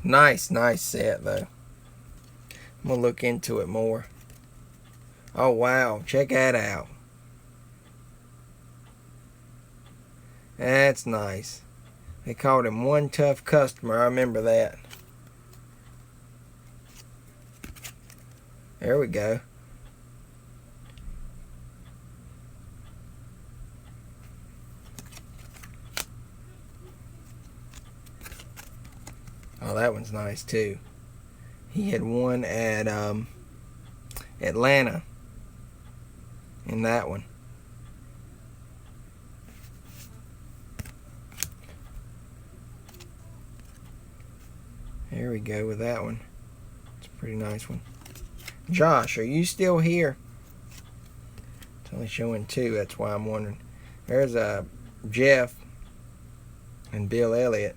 Nice set though. I'm going to look into it more. Oh wow, check that out. That's nice. They called him One Tough Customer. I remember that. There we go. Oh, that one's nice too. He had won at Atlanta in that one. There we go with that one. It's a pretty nice one. Josh, are you still here? It's only showing 2, that's why I'm wondering. There's Jeff and Bill Elliott.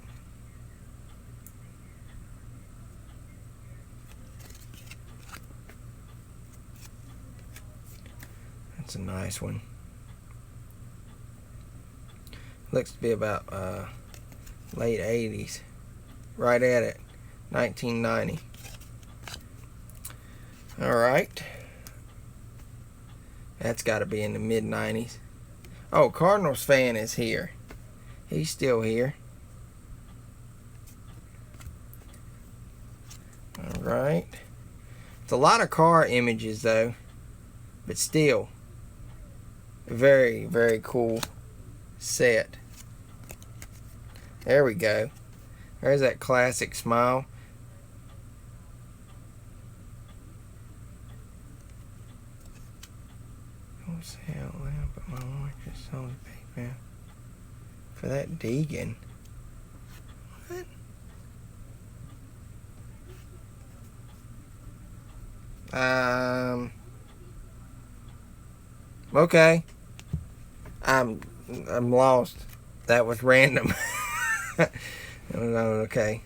That's a nice one. Looks to be about late 80s. Right at it. 1990. Alright. That's got to be in the mid-90s. Oh, Cardinals fan is here. He's still here. Alright. It's a lot of car images, though. But still. Very, very cool set. There we go. There's that classic smile. Don't say out loud, but my wife just sold a PayPal for that Deegan. What? Okay. I'm lost. That was random. Okay.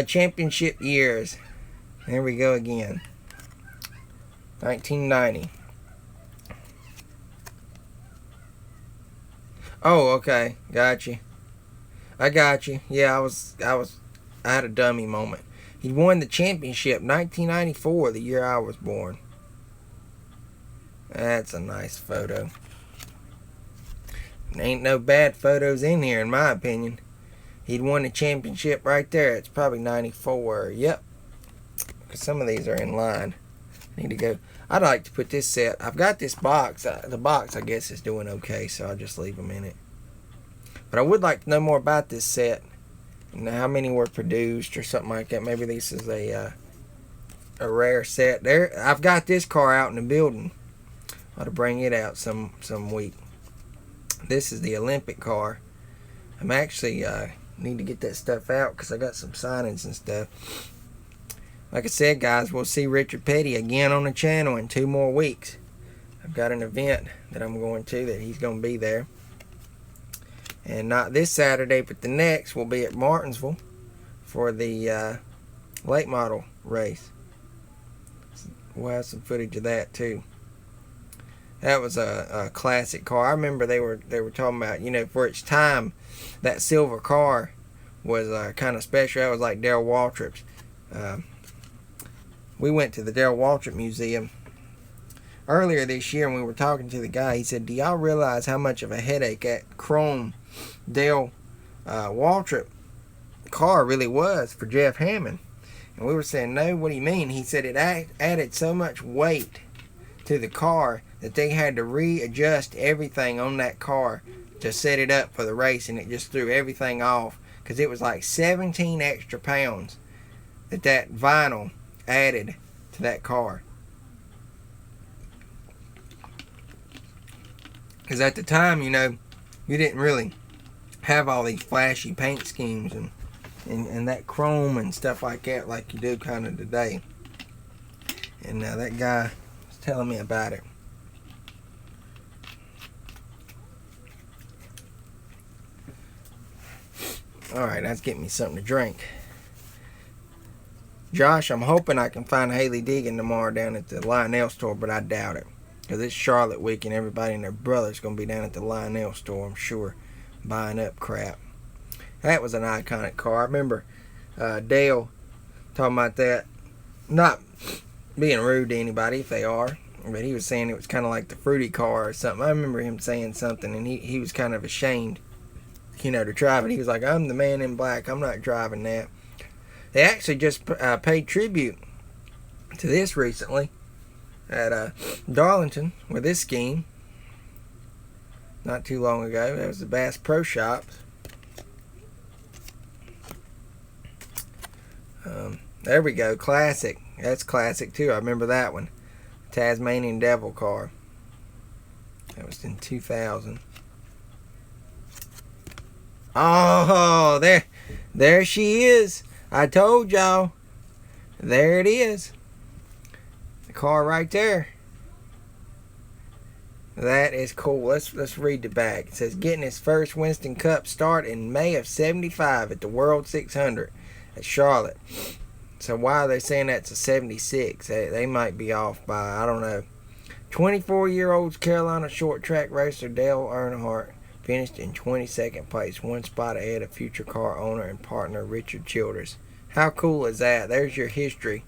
Championship years. There we go again. 1990. Oh, okay. Got you. I got you. Yeah, I had a dummy moment. He won the championship 1994, the year I was born. That's a nice photo. Ain't no bad photos in here, in my opinion. He'd won the championship right there. It's probably 94. Yep. Because some of these are in line. Need to go. I'd like to put this set. I've got this box. The box, I guess, is doing okay, so I'll just leave them in it. But I would like to know more about this set. And how many were produced or something like that. Maybe this is a rare set. There, I've got this car out in the building. I'll have to bring it out some week. This is the Olympic car. I'm actually need to get that stuff out because I got some signings and stuff. Like I said, guys, we'll see Richard Petty again on the channel in 2 more weeks. I've got an event that I'm going to that he's going to be there. And not this Saturday, but the next will be at Martinsville for the late model race. We'll have some footage of that too. That was a classic car. I remember they were talking about, you know, for its time, that silver car was kind of special. That was like Darrell Waltrip's. We went to the Darrell Waltrip Museum earlier this year, and we were talking to the guy. He said, "Do y'all realize how much of a headache that chrome Darrell Waltrip car really was for Jeff Hammond?" And we were saying, "No, what do you mean?" He said it added so much weight to the car that they had to readjust everything on that car to set it up for the race, and it just threw everything off because it was like 17 extra pounds that vinyl added to that car. Because at the time, you know, you didn't really have all these flashy paint schemes and that chrome and stuff like that like you do kind of today. And that guy was telling me about it. Alright, that's getting me something to drink. Josh, I'm hoping I can find Haley Deegan tomorrow down at the Lionel store, but I doubt it. Because it's Charlotte week and everybody and their brother's going to be down at the Lionel store, I'm sure, buying up crap. That was an iconic car. I remember Dale talking about that. Not being rude to anybody if they are, but he was saying it was kind of like the fruity car or something. I remember him saying something, and he was kind of ashamed, you know, to drive it. He was like, "I'm the man in black. I'm not driving that." They actually just paid tribute to this recently at Darlington with this scheme. Not too long ago. That was the Bass Pro Shops. There we go. Classic. That's classic too. I remember that one. Tasmanian Devil car. That was in 2000. Oh, there she is. I told y'all. There it is. The car right there. That is cool. Let's read the back. It says, getting his first Winston Cup start in May of 75 at the World 600 at Charlotte. So why are they saying that's a 76? They might be off by, I don't know. 24-year-old Carolina short track racer Dale Earnhardt finished in 22nd place, 1 spot ahead of future car owner and partner Richard Childress. How cool is that? There's your history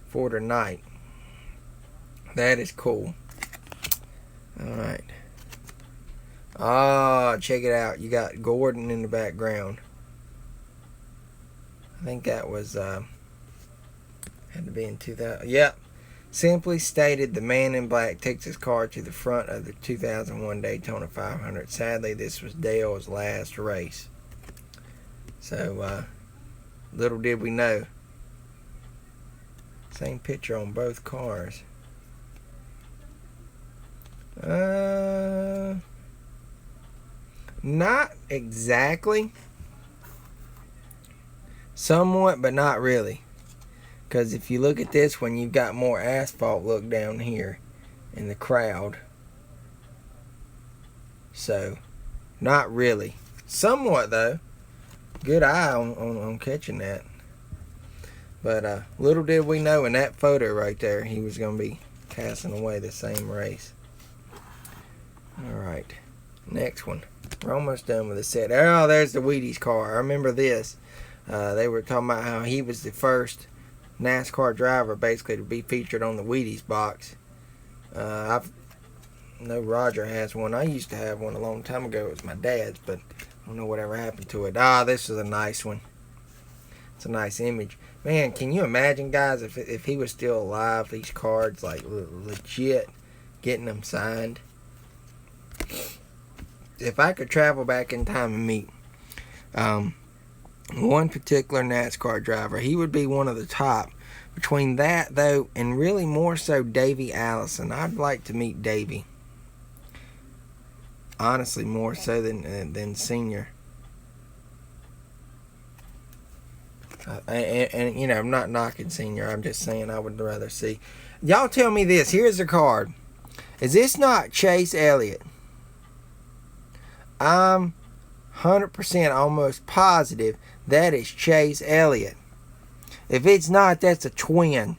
for tonight. That is cool. Alright. Ah, check it out. You got Gordon in the background. I think that was, had to be in 2000. Yep. Simply stated, the man in black takes his car to the front of the 2001 Daytona 500. Sadly, this was Dale's last race. So, little did we know. Same picture on both cars. Not exactly. Somewhat, but not really. Because if you look at this one, you've got more asphalt look down here in the crowd. So, not really. Somewhat, though. Good eye on catching that. But little did we know in that photo right there, he was going to be passing away the same race. Alright, next one. We're almost done with the set. Oh, there's the Wheaties car. I remember this. They were talking about how he was the first NASCAR driver basically to be featured on the Wheaties box. I've know Roger has one. I used to have one a long time ago. It was my dad's, but I don't know whatever happened to it. This is a nice one. It's a nice image. Man, can you imagine, guys, if he was still alive, these cards, like, legit, getting them signed? If I could travel back in time and meet one particular NASCAR driver, he would be one of the top. Between that, though, and really more so Davey Allison, I'd like to meet Davey. Honestly, more so than Senior. And you know, I'm not knocking Senior. I'm just saying I would rather see. Y'all tell me this. Here's the card. Is this not Chase Elliott? I'm 100% almost positive that is Chase Elliott. If it's not, that's a twin.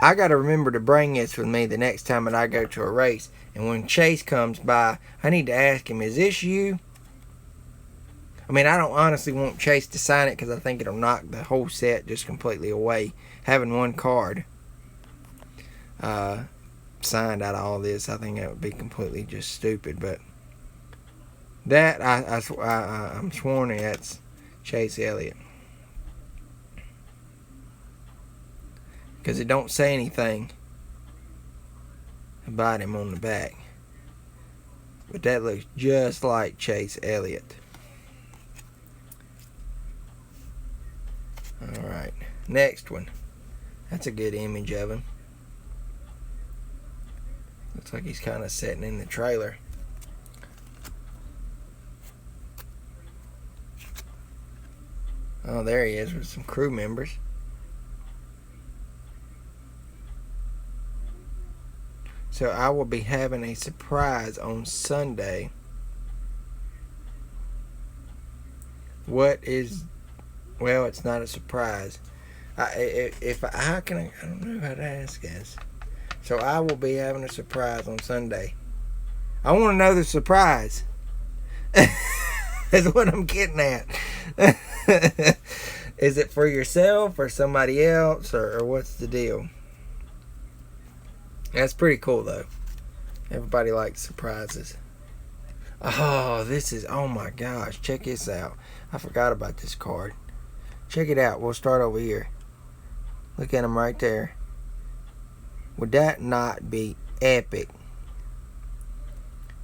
I got to remember to bring this with me the next time that I go to a race. And when Chase comes by, I need to ask him, is this you? I mean, I don't honestly want Chase to sign it because I think it'll knock the whole set just completely away. Having one card signed out of all this, I think that would be completely just stupid. But that, I'm sworn that's Chase Elliott. Because it don't say anything about him on the back. But that looks just like Chase Elliott. Alright, next one. That's a good image of him. Looks like he's kind of sitting in the trailer. Oh, there he is with some crew members. So I will be having a surprise on Sunday. Well, it's not a surprise. I don't know how to ask this. So I will be having a surprise on Sunday. I want to know the surprise. That's what I'm getting at. Is it for yourself or somebody else, or what's the deal? That's pretty cool, though. Everybody likes surprises. Oh my gosh, check this out. I forgot about this card. Check it out. We'll start over here. Look at them right there. Would that not be epic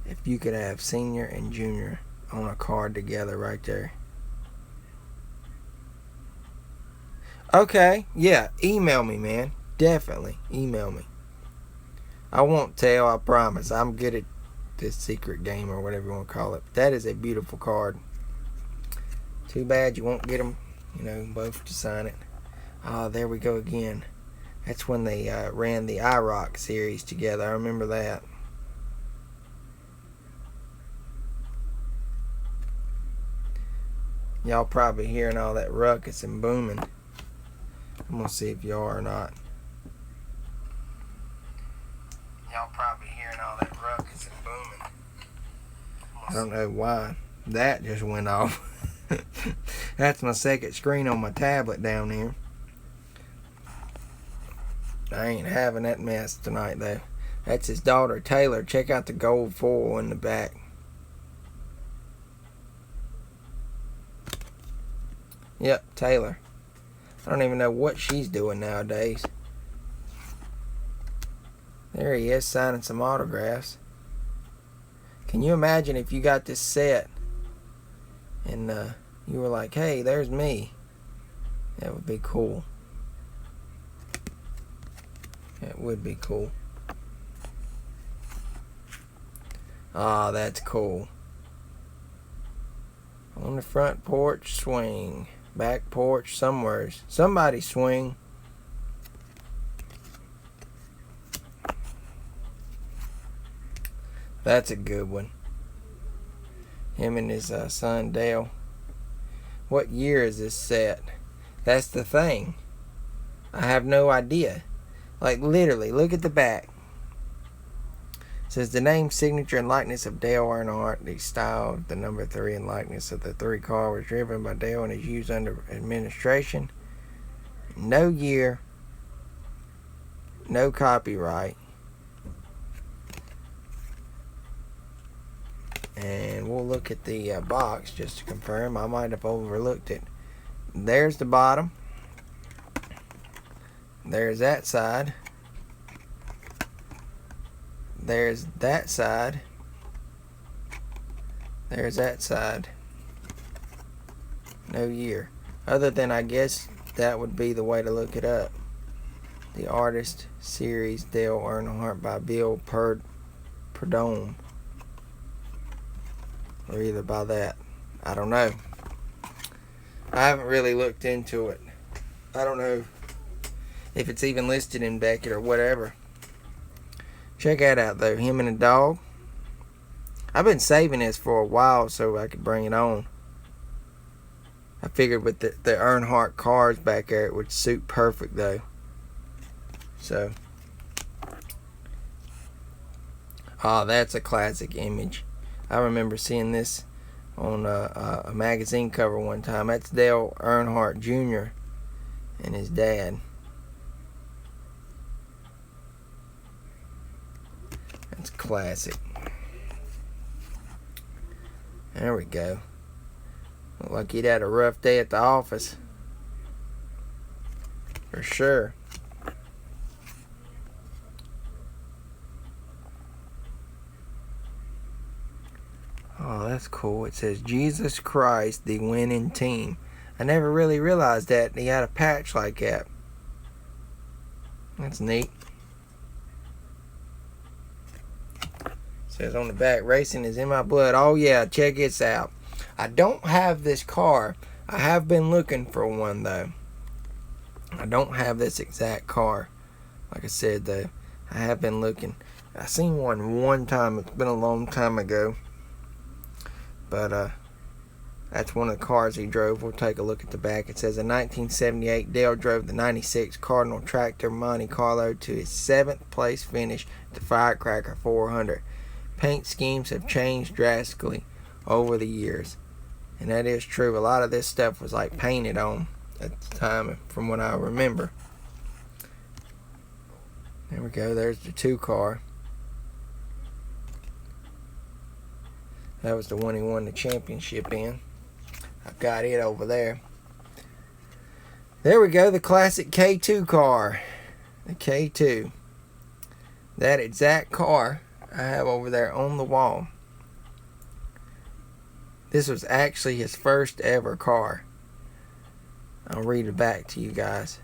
if you could have Senior and Junior on a card together right there? Okay, yeah, email me, man. Definitely email me. I won't tell, I promise. I'm good at this secret game or whatever you want to call it. But that is a beautiful card. Too bad you won't get them, both to sign it. Oh, there we go again. That's when they ran the IROC series together. I remember that. Y'all probably hearing all that ruckus and booming. I'm going to see if you are or not. Y'all probably hearing all that ruckus and booming. I don't know why that just went off. That's my second screen on my tablet down here. I ain't having that mess tonight, though. That's his daughter, Taylor. Check out the gold foil in the back. Yep, Taylor. I don't even know what she's doing nowadays. There he is, signing some autographs. Can you imagine if you got this set and you were like, hey, there's me? That would be cool. That would be cool. Ah, that's cool. On the front porch, swing. Back porch, somewhere. Somebody swing. That's a good one. Him and his son Dale. What year is this set? That's the thing. I have no idea. Like, literally, look at the back. It says the name, signature, and likeness of Dale Earnhardt. The style of the number 3 and likeness of the 3 car was driven by Dale and is used under administration. No year. No copyright. And we'll look at the box just to confirm. I might have overlooked it. There's the bottom. There's that side. There's that side. There's that side. No year. Other than, I guess that would be the way to look it up. The Artist Series, Dale Earnhardt by Bill Perdome. Or either by that. I don't know. I haven't really looked into it. I don't know if it's even listed in Beckett or whatever. Check that out though. Him and a dog. I've been saving this for a while so I could bring it on. I figured with the Earnhardt cars back there it would suit perfect though. So. Oh, that's a classic image. I remember seeing this on a magazine cover one time. That's Dale Earnhardt Jr. and his dad. That's classic. There we go. Looked like he'd had a rough day at the office. For sure. Oh, that's cool. It says Jesus Christ, the winning team. I never really realized that he had a patch like that. That's neat. It says on the back, racing is in my blood. Oh yeah, check this out. I don't have this car. I have been looking for one though. I don't have this exact car. Like I said though, I have been looking. I seen one time. It's been a long time ago. But that's one of the cars he drove. We'll take a look at the back. It says in 1978, Dale drove the 96 Cardinal Tractor Monte Carlo to his 7th place finish at the Firecracker 400. Paint schemes have changed drastically over the years. And that is true. A lot of this stuff was like painted on at the time from what I remember. There we go. There's the 2 car. That was the one he won the championship in. I've got it over there. There we go, the classic K2 car. The K2. That exact car I have over there on the wall. This was actually his first ever car. I'll read it back to you guys.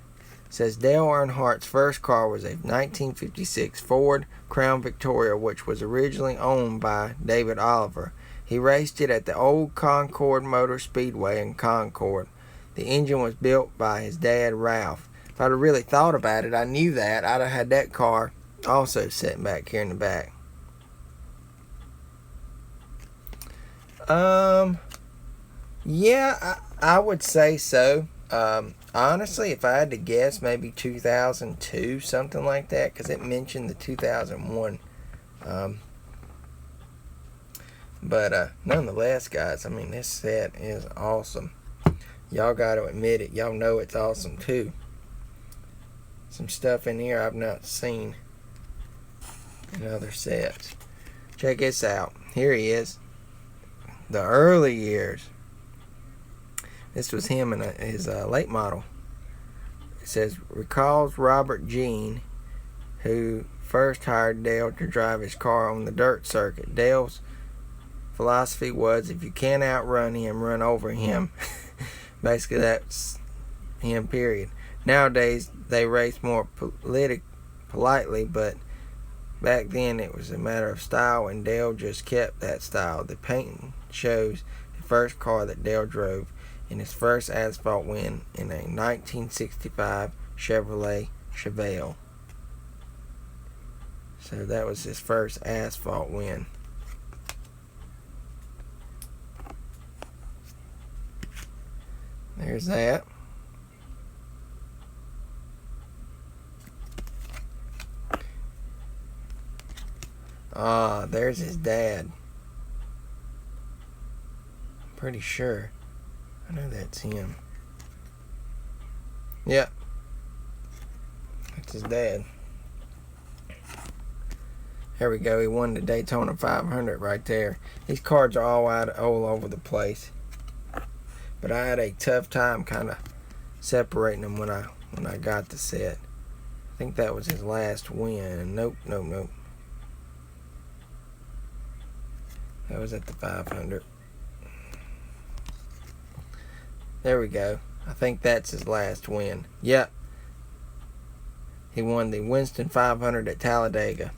It says Dale Earnhardt's first car was a 1956 Ford Crown Victoria, which was originally owned by David Oliver. He raced it at the old Concord Motor Speedway in Concord. The engine was built by his dad, Ralph. If I'd have really thought about it, I knew that. I'd have had that car also sitting back here in the back. Yeah, I would say so. Honestly, if I had to guess, maybe 2002, something like that, because it mentioned the 2001. But nonetheless, guys, I mean, this set is awesome. Y'all got to admit it. Y'all know it's awesome, too. Some stuff in here I've not seen in other sets. Check this out. Here he is. The early years. This was him in his late model. It says, recalls Robert Jean, who first hired Dale to drive his car on the dirt circuit. Dale's philosophy was, if you can't outrun him, run over him. Basically, that's him, period. Nowadays, they race more politely, but back then it was a matter of style, and Dale just kept that style. The painting shows the first car that Dale drove in his first asphalt win in a 1965 Chevrolet Chevelle. So that was his first asphalt win. There's that. Ah, there's his dad. I'm pretty sure. I know that's him. Yep. That's his dad. There we go. He won the Daytona 500 right there. These cards are all over the place. But I had a tough time kind of separating them when I got the set. I think that was his last win. Nope. That was at the 500. There we go. I think that's his last win. Yep. He won the Winston 500 at Talladega.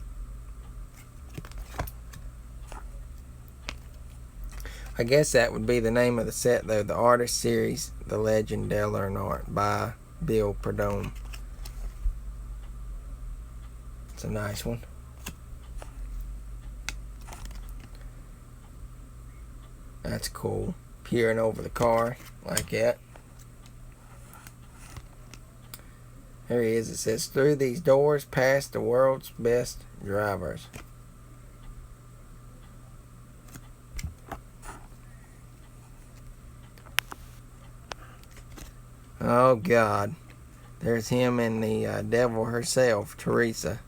I guess that would be the name of the set, though. The Artist Series, The Legend, Dale Earnhardt by Bill Perdome. It's a nice one. That's cool. Peering over the car like that. There he is. It says, through these doors past the world's best drivers. Oh, God. There's him and the devil herself, Teresa.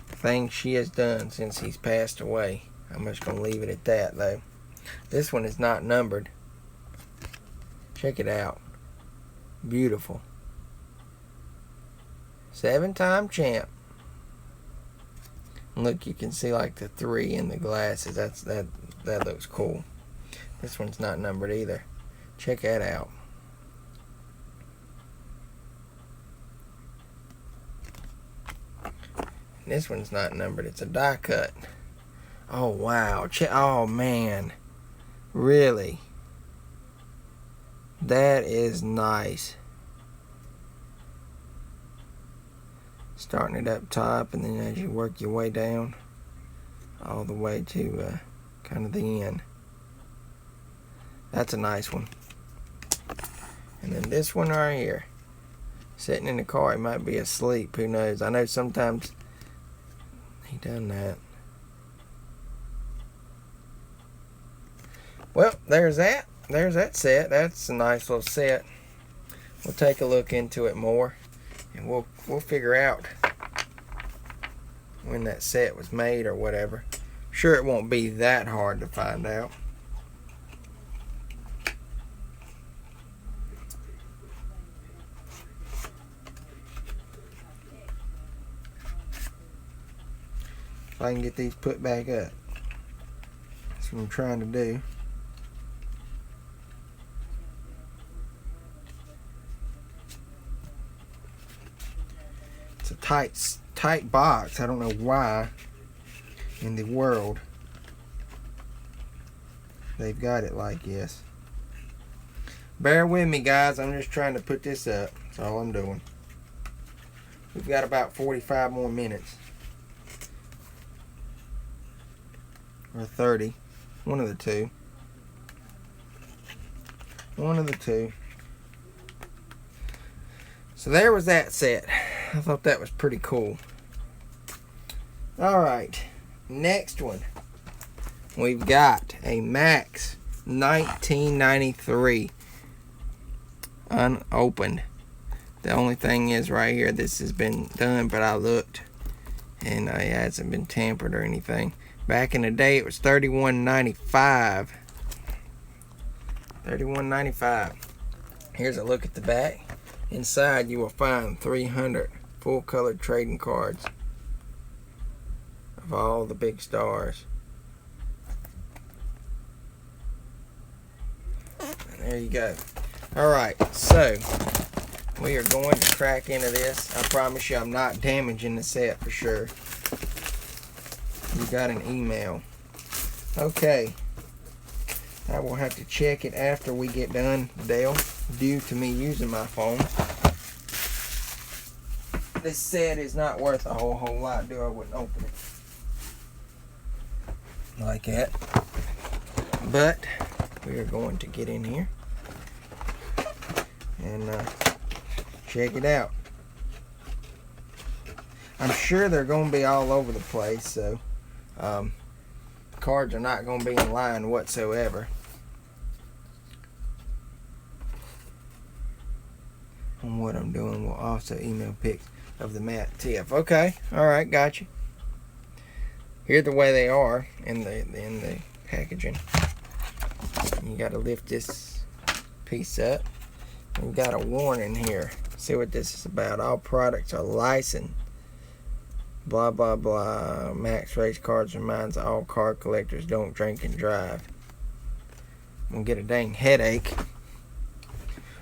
The things she has done since he's passed away. I'm just going to leave it at that, though. This one is not numbered. Check it out. Beautiful. 7-time champ. Look, you can see like the 3 in the glasses. That looks cool. This one's not numbered either. Check that out. This one's not numbered. It's a die cut. Oh, wow. Oh, man. Really? That is nice. Starting it up top, and then as you work your way down, all the way to kind of the end. That's a nice one. And then this one right here. Sitting in the car, he might be asleep. Who knows? I know sometimes he done that. Well, there's that. There's that set. That's a nice little set. We'll take a look into it more, and we'll figure out when that set was made or whatever. Sure, it won't be that hard to find out. If I can get these put back up. That's what I'm trying to do. It's a tight box. I don't know why in the world they've got it like this. Bear with me, guys. I'm just trying to put this up. That's all I'm doing. We've got about 45 more minutes. Or 30. One of the two. One of the two. So there was that set. I thought that was pretty cool. Alright. Next one. We've got a Max 1993. Unopened. The only thing is right here, this has been done, but I looked and it hasn't been tampered or anything. Back in the day, it was $31.95. $31.95. Here's a look at the back. Inside, you will find 300 full-color trading cards of all the big stars. And there you go. Alright, so we are going to crack into this. I promise you I'm not damaging the set for sure. You got an email. Okay. I will have to check it after we get done, Dale, due to me using my phone. This set is not worth a whole lot, I wouldn't open it like that. But we are going to get in here and check it out. I'm sure they're going to be all over the place, so cards are not going to be in line whatsoever. And what I'm doing will also email pics of the Matt TF. Okay, alright, got you. Here the way they are in the packaging. You got to lift this piece up. We've got a warning here. See what this is about. All products are licensed. Blah, blah, blah. Max Race Cards reminds all car collectors don't drink and drive. I'm going to get a dang headache.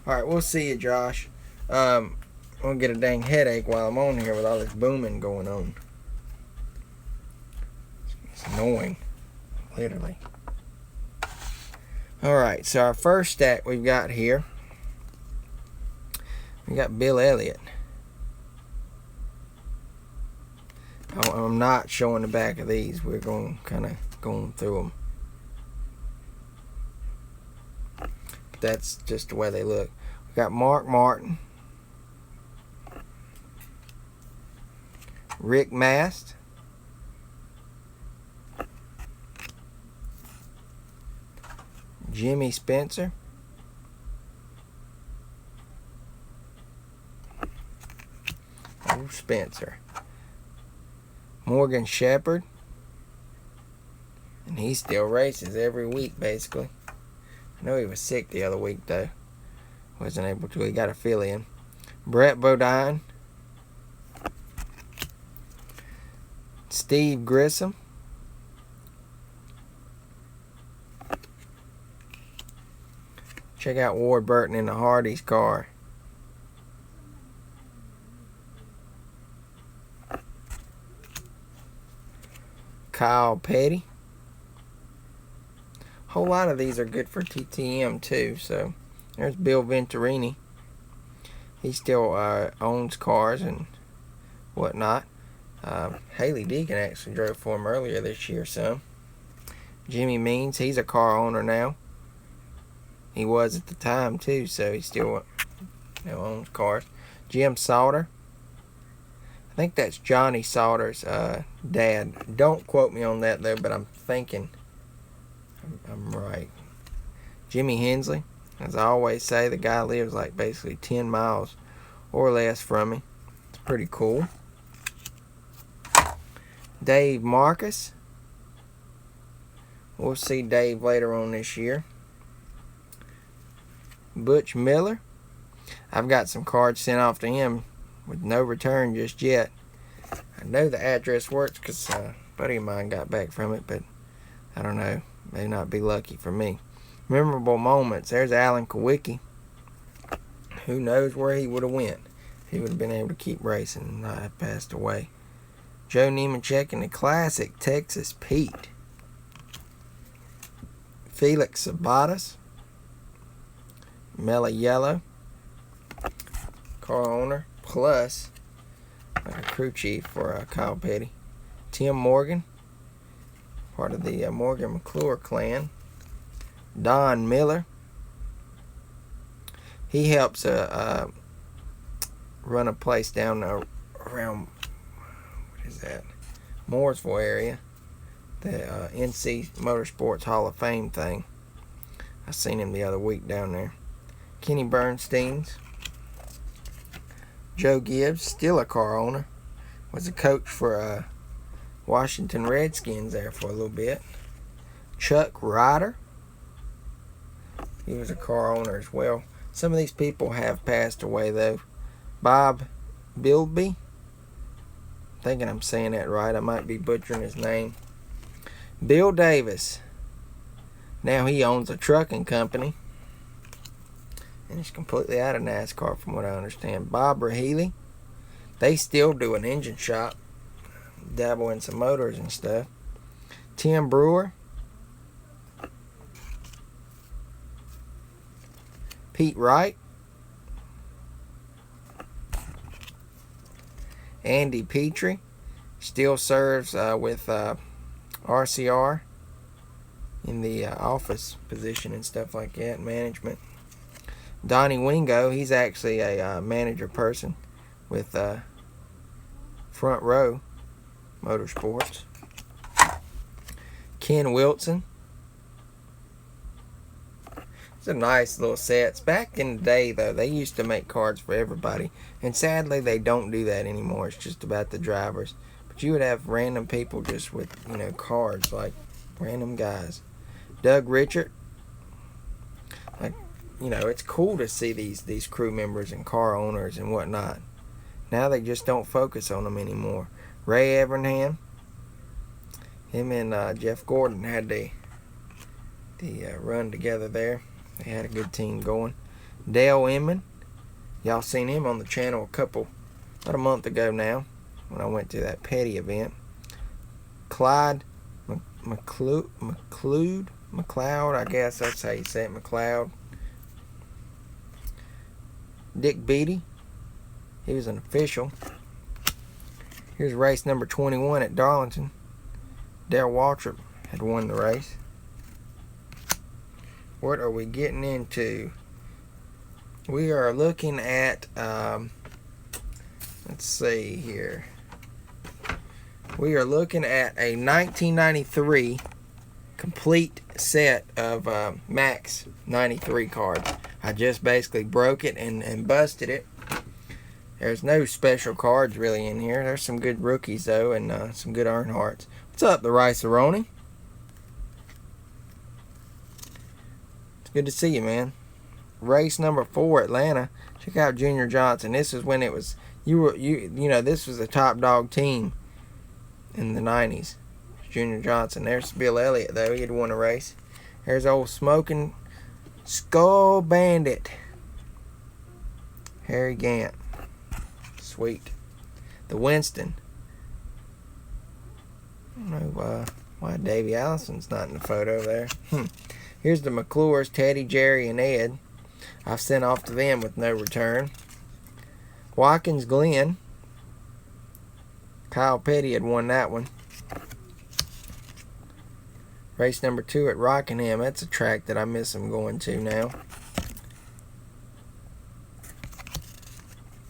Alright, we'll see you, Josh. I'm going to get a dang headache while I'm on here with all this booming going on. It's annoying. Literally. Alright, so our first stack we've got here. We got Bill Elliott. I'm not showing the back of these. We're going kind of going through them. But that's just the way they look. We got Mark Martin, Rick Mast, Jimmy Spencer, Spencer, Morgan Shepherd, and he still races every week basically. I know he was sick the other week though. Wasn't able to. He got a fill in. Brett Bodine, Steve Grissom, check out Ward Burton in the Hardy's car. Kyle Petty. A whole lot of these are good for TTM too. So there's Bill Venturini. He still owns cars and whatnot. Haley Deacon actually drove for him earlier this year. So Jimmy Means, he's a car owner now. He was at the time too, so he still owns cars. Jim Sauter. I think that's Johnny Sauter's dad. Don't quote me on that though, but I'm thinking I'm right. Jimmy Hensley. As I always say, the guy lives like basically 10 miles or less from me. It's pretty cool. Dave Marcus. We'll see Dave later on this year. Butch Miller. I've got some cards sent off to him with no return just yet. I know the address works because a buddy of mine got back from it, but I don't know. May not be lucky for me. Memorable moments. There's Alan Kowicki. Who knows where he would have went. He would have been able to keep racing and not have passed away. Joe Nemechek in the classic Texas Pete. Felix Sabatas. Mela Yellow. Car owner. Plus, like a crew chief for Kyle Petty. Tim Morgan. Part of the Morgan McClure clan. Don Miller. He helps run a place down around, what is that, Mooresville area. The NC Motorsports Hall of Fame thing. I seen him the other week down there. Kenny Bernstein's. Joe Gibbs, still a car owner. Was a coach for Washington Redskins there for a little bit. Chuck Ryder. He was a car owner as well. Some of these people have passed away though. Bob Bilby. Thinking I'm saying that right. I might be butchering his name. Bill Davis. Now he owns a trucking company. And he's completely out of NASCAR from what I understand. Barbara Healy. They still do an engine shop. Dabble in some motors and stuff. Tim Brewer. Pete Wright. Andy Petrie. Still serves with RCR in the office position and stuff like that, management. Donnie Wingo, he's actually a manager person with Front Row Motorsports. Ken Wilson. It's a nice little sets. Back in the day, though, they used to make cards for everybody. And sadly, they don't do that anymore. It's just about the drivers. But But you would have random people just with, cards, like random guys. Doug Richard. Like, it's cool to see these crew members and car owners and whatnot. Now they just don't focus on them anymore. Ray Evernham. Him and Jeff Gordon had the run together there. They had a good team going. Dale Inman. Y'all seen him on the channel about a month ago now, when I went to that Petty event. Clyde McLeod, I guess that's how you say it, McLeod. Dick Beatty, he was an official. Here's race number 21 at Darlington. Dale Waltrip had won the race. What are we getting into? We are looking at, let's see here. We are looking at a 1993 complete set of Max 93 cards. I just basically broke it and busted it. There's no special cards really in here. There's some good rookies though, and some good Earnhardts. What's up, the Rice-A-Roni? It's good to see you, man. Race number 4, Atlanta. Check out Junior Johnson. This is when it was this was a top dog team in the 90s. Junior Johnson. There's Bill Elliott though. He had won a race. There's old smoking Skull Bandit. Harry Gant. Sweet. The Winston. I don't know why Davey Allison's not in the photo there. Here's the McClures, Teddy, Jerry, and Ed. I've sent off to them with no return. Watkins Glen. Kyle Petty had won that one. Race number 2 at Rockingham. That's a track that I miss them going to now.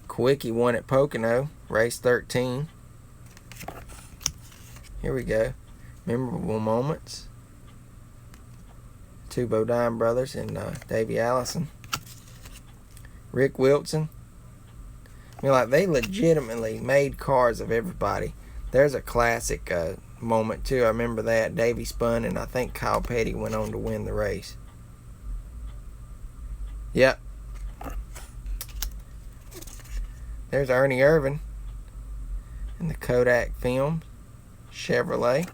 Quickie won at Pocono. Race 13. Here we go. Memorable moments. Two Bodine brothers and Davey Allison. Rick Wilson. I mean, like, they legitimately made cars of everybody. There's a classic moment too. I remember that. Davey spun, and I think Kyle Petty went on to win the race. Yep. There's Ernie Irvin in the Kodak film. Chevrolet.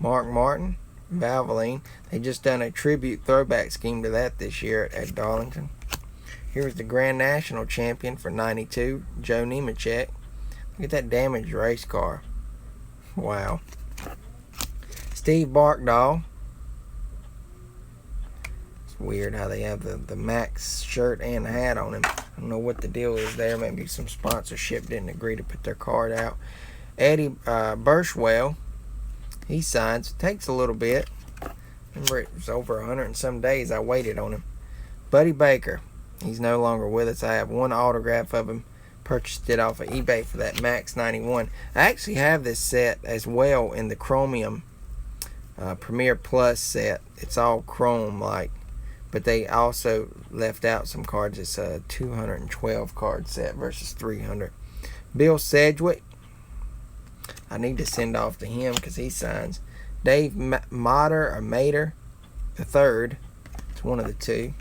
Mark Martin. Valvoline. They just done a tribute throwback scheme to that this year at Darlington. Here's the Grand National champion for 92, Joe Nemechek. Look at that damaged race car. Wow. Steve Barkdahl. It's weird how they have the Max shirt and hat on him. I don't know what the deal is there. Maybe some sponsorship didn't agree to put their card out. Eddie Burchwell. He signs. It takes a little bit. Remember, it was over 100 and some days I waited on him. Buddy Baker. He's no longer with us. I have one autograph of him. Purchased it off of eBay for that Max 91. I actually have this set as well in the Chromium Premier Plus set. It's all chrome like. But they also left out some cards. It's a 212 card set versus 300. Bill Sedgwick. I need to send off to him because he signs. Dave Mater the third. It's one of the two.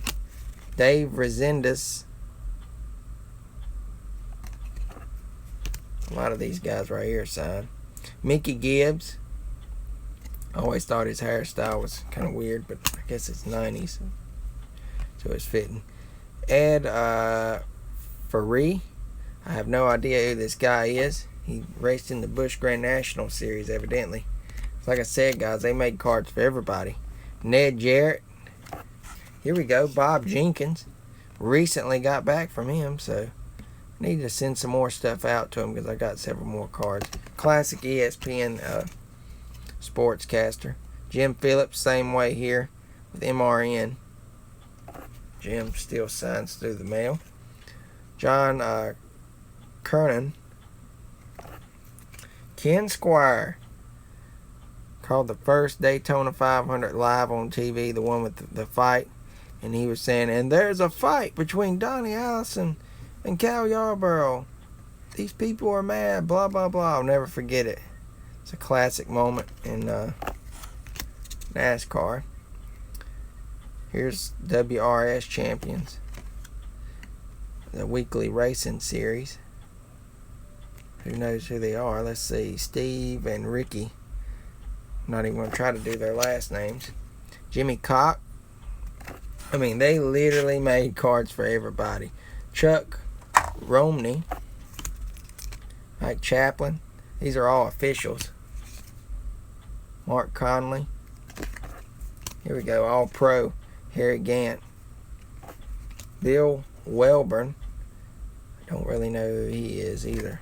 Dave Resendez. A lot of these guys right here signed. Mickey Gibbs. I always thought his hairstyle was kind of weird, but I guess it's 90s, so it's fitting. Ed Faree. I have no idea who this guy is. He raced in the Busch Grand National Series, evidently. Like I said, guys, they made cards for everybody. Ned Jarrett. Here we go. Bob Jenkins. Recently got back from him, so I need to send some more stuff out to him because I got several more cards. Classic ESPN sportscaster. Jim Phillips, same way here with MRN. Jim still signs through the mail. John Kernan. Ken Squire. Called the first Daytona 500 live on TV, the one with the fight. And he was saying, and there's a fight between Donnie Allison and Cal Yarborough. these people are mad, blah, blah, blah. I'll never forget it. It's a classic moment in NASCAR. Here's WRS champions, the weekly racing series. Who knows who they are? Let's see. Steve and Ricky. I'm not even going to try to do their last names. Jimmy Cock. I mean, they literally made cards for everybody. Chuck Romney. Mike Chaplin. These are all officials. Mark Conley. Here we go. All pro. Harry Gant. Bill Welburn. I don't really know who he is either.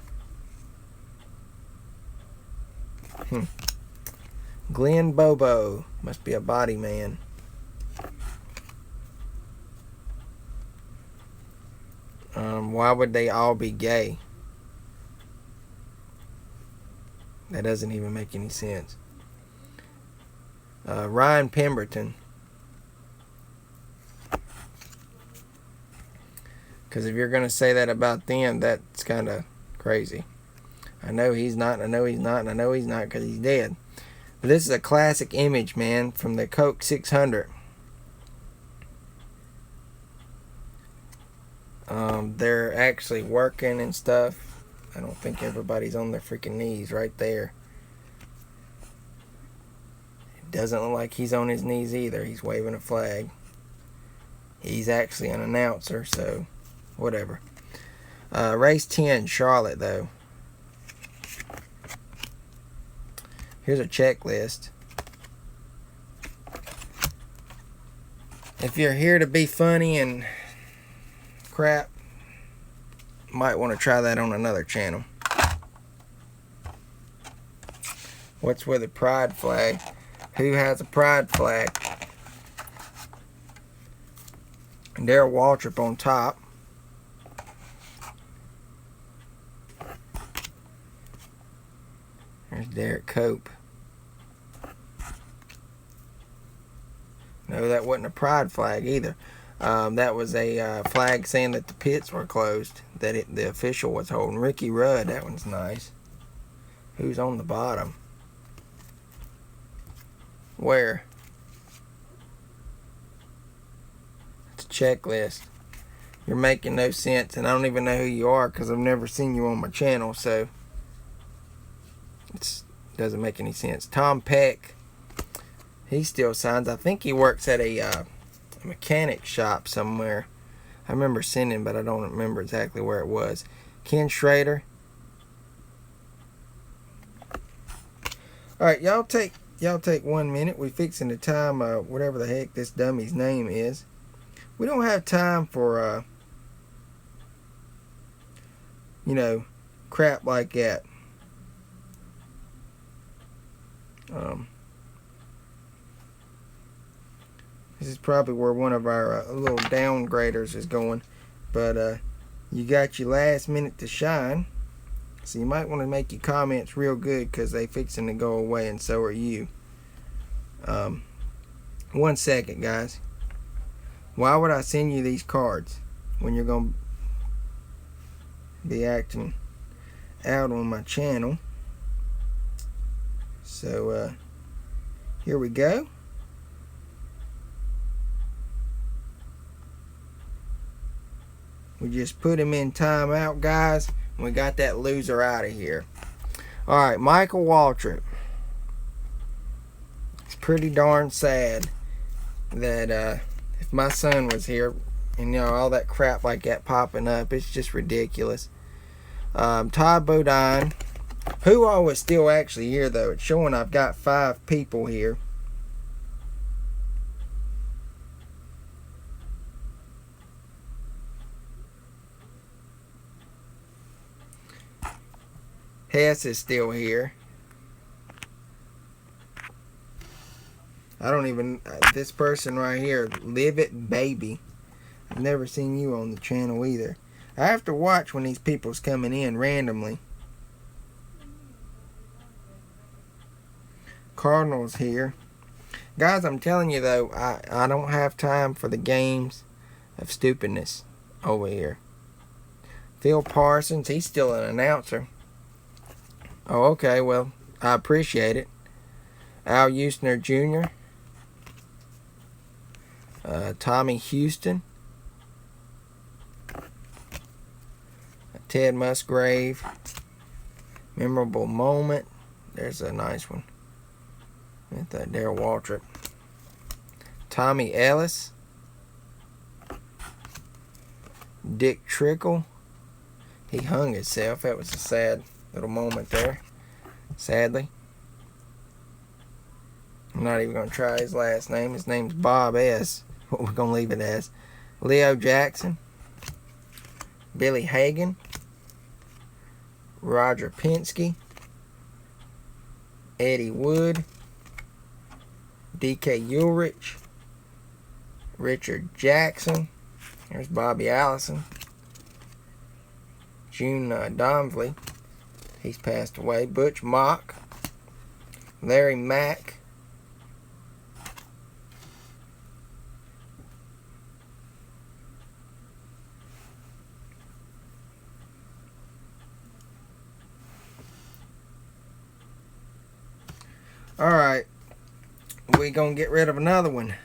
Glenn Bobo. Must be a body man. Why would they all be gay? That doesn't even make any sense. Ryan Pemberton. Because if you're going to say that about them, that's kind of crazy. I know he's not, I know he's not, and I know he's not because he's dead. But this is a classic image, man, from the Coke 600. They're actually working and stuff. I don't think everybody's on their freaking knees right there. It doesn't look like he's on his knees either. He's waving a flag. He's actually an announcer, so whatever. Race 10, Charlotte, though. Here's a checklist. If you're here to be funny and crap, might want to try that on another channel. What's with a pride flag? Who has a pride flag? Darrell Waltrip on top. There's Derek Cope. No, that wasn't a pride flag either. That was a flag saying that the pits were closed, that the official was holding. Ricky Rudd, that one's nice. Who's on the bottom? Where? It's a checklist. You're making no sense, and I don't even know who you are because I've never seen you on my channel, so it doesn't make any sense. Tom Peck, he still signs. I think he works at a mechanic shop somewhere. I remember seeing him, but I don't remember exactly where it was. Ken Schrader. All right, y'all take 1 minute. We fixing the time. Whatever the heck this dummy's name is. We don't have time for crap like that. This is probably where one of our little downgraders is going. But you got your last minute to shine. So you might want to make your comments real good because they fixing to go away, and so are you. 1 second, guys. Why would I send you these cards when you're going to be acting out on my channel? So here we go. We just put him in timeout, guys, and we got that loser out of here. Alright, Michael Waltrip. It's pretty darn sad that if my son was here and all that crap like that popping up, it's just ridiculous. Todd Bodine, who all was still actually here though. It's showing I've got 5 people here. Hess is still here. I don't even, this person right here, Live It Baby. I've never seen you on the channel either. I have to watch when these people's coming in randomly. Cardinals here. Guys, I'm telling you though, I don't have time for the games of stupidness over here. Phil Parsons, he's still an announcer. Oh, okay, well, I appreciate it. Al Eusner Jr., Tommy Houston, Ted Musgrave, memorable moment. There's a nice one. With Darrell Waltrip. Tommy Ellis, Dick Trickle. He hung himself. That was a sad little moment there. Sadly. I'm not even going to try his last name. His name's Bob S. What we're going to leave it as. Leo Jackson. Billy Hagan. Roger Penske. Eddie Wood. D.K. Ulrich. Richard Jackson. There's Bobby Allison. June Donvley. He's passed away. Butch Mock. Larry Mack. Alright. We're going to get rid of another one.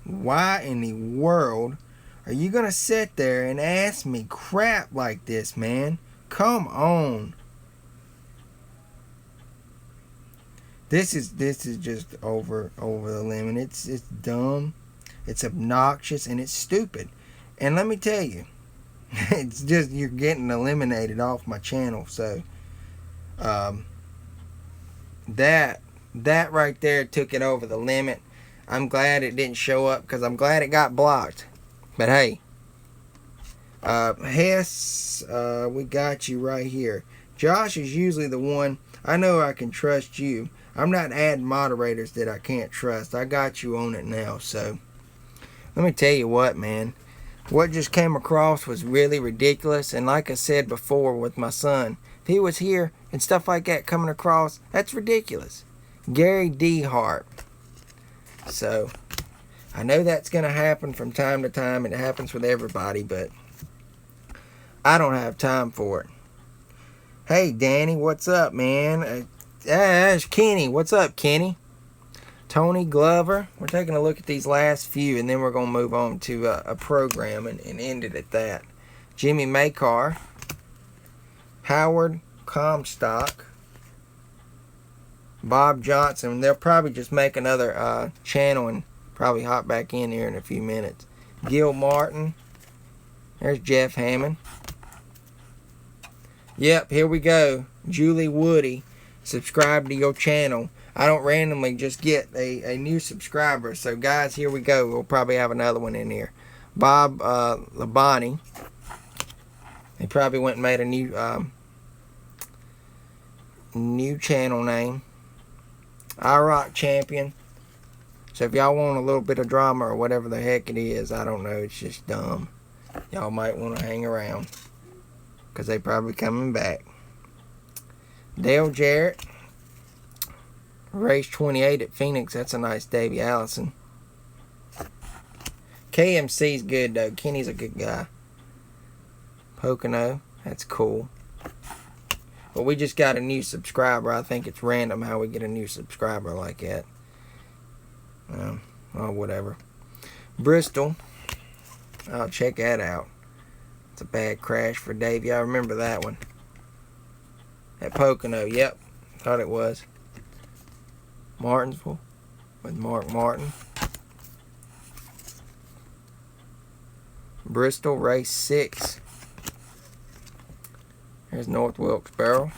Why in the world are you going to sit there and ask me crap like this, man? Come on. This is just over the limit. It's dumb. It's obnoxious and it's stupid. And let me tell you, it's just you're getting eliminated off my channel. So that right there took it over the limit. I'm glad it didn't show up because I'm glad it got blocked. But hey, Hess, we got you right here. Josh is usually the one. I know I can trust you. I'm not adding moderators that I can't trust. I got you on it now. So let me tell you what, man. What just came across was really ridiculous. And like I said before with my son, if he was here and stuff like that coming across, that's ridiculous. Gary D. Hart. So I know that's going to happen from time to time, and it happens with everybody, but I don't have time for it. Hey, Danny, what's up, man? There's Kenny. What's up, Kenny? Tony Glover. We're taking a look at these last few, and then we're going to move on to a program and end it at that. Jimmy Makar. Howard Comstock. Bob Johnson. They'll probably just make another channel and probably hop back in here in a few minutes. Gil Martin. There's Jeff Hammond. Yep, here we go. Julie Woody. Subscribe to your channel. I don't randomly just get a new subscriber. So, guys, here we go. We'll probably have another one in here. Bob Labonte. He probably went and made a new channel name. iRock Champion. So if y'all want a little bit of drama or whatever the heck it is, I don't know, it's just dumb. Y'all might want to hang around because they probably coming back. Dale Jarrett. Race 28 at Phoenix. That's a nice Davey Allison. KMC's good though. Kenny's a good guy. Pocono. That's cool. But we just got a new subscriber. I think it's random how we get a new subscriber like that. Well, whatever. Bristol. I'll check that out. It's a bad crash for Davey. I remember that one. At Pocono. Yep. Thought it was. Martinsville. With Mark Martin. Bristol. Race 6. There's North Wilkes-Barre.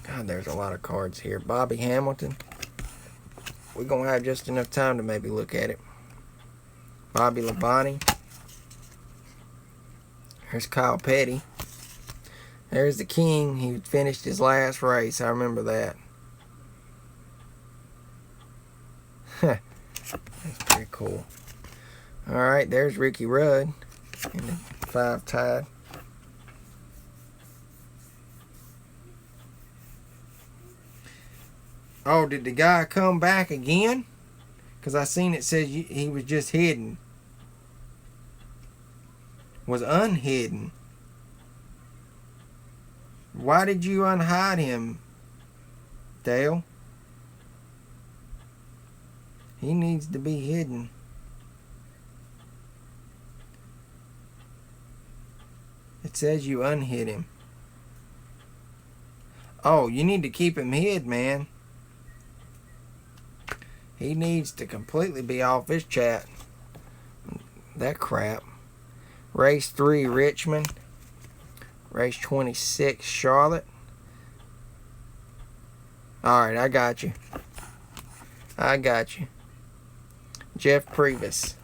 God, there's a lot of cards here. Bobby Hamilton. We're going to have just enough time to maybe look at it. Bobby Labonte. There's Kyle Petty. There's the King. He finished his last race. I remember that. That's pretty cool. Alright, there's Ricky Rudd in the 5 Tide. Oh, did the guy come back again? Because I seen it says he was just hidden. was unhidden. Why did you unhide him, Dale? He needs to be hidden. It says you unhid him. Oh, you need to keep him hid, man. He needs to completely be off his chat. That crap. Race 3, Richmond. Race 26, Charlotte. Alright, I got you. Jeff Previs.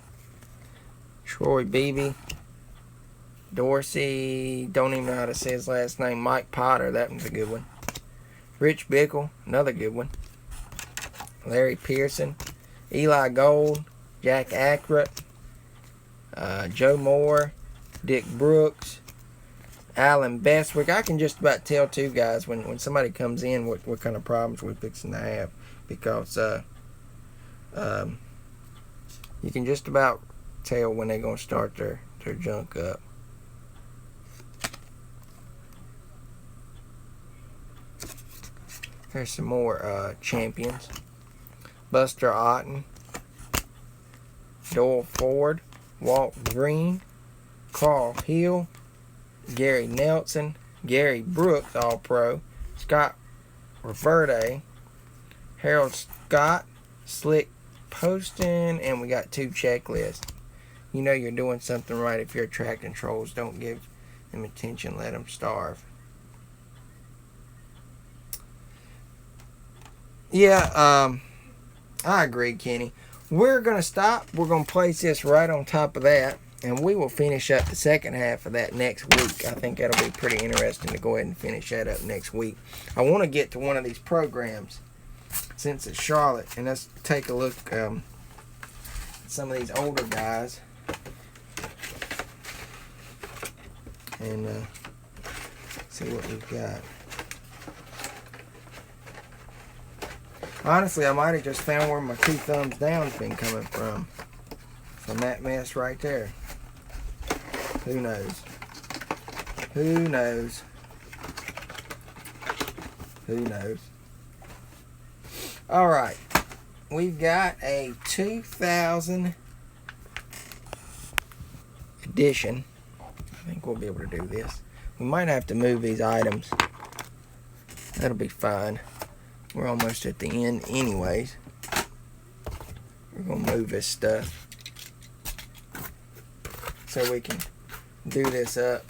Troy Beebe. Dorsey. Don't even know how to say his last name. Mike Potter. That one's a good one. Rich Bickle. Another good one. Larry Pearson. Eli Gold. Jack Ackett. Joe Moore. Dick Brooks. Alan Bestwick. I can just about tell too, guys, when somebody comes in what kind of problems we're fixing to have, because you can just about tell when they're going to start their junk up. Here's some more champions. Buster Otten, Doyle Ford, Walt Green, Carl Hill, Gary Nelson, Gary Brooks, All-Pro, Scott Reverde, Harold Scott, Slick Poston, and we got 2 checklists. You know you're doing something right if you're attracting trolls. Don't give them attention. Let them starve. Yeah, I agree, Kenny. We're going to stop. We're going to place this right on top of that, and we will finish up the second half of that next week. I think that'll be pretty interesting to go ahead and finish that up next week. I want to get to one of these programs since it's Charlotte, and let's take a look at some of these older guys and see what we've got. Honestly, I might have just found where my 2 thumbs down's been coming from that mess right there. Who knows? Who knows? Who knows? All right, we've got a 2000 edition. I think we'll be able to do this. We might have to move these items. That'll be fine. We're almost at the end anyways. We're going to move this stuff so we can do this up.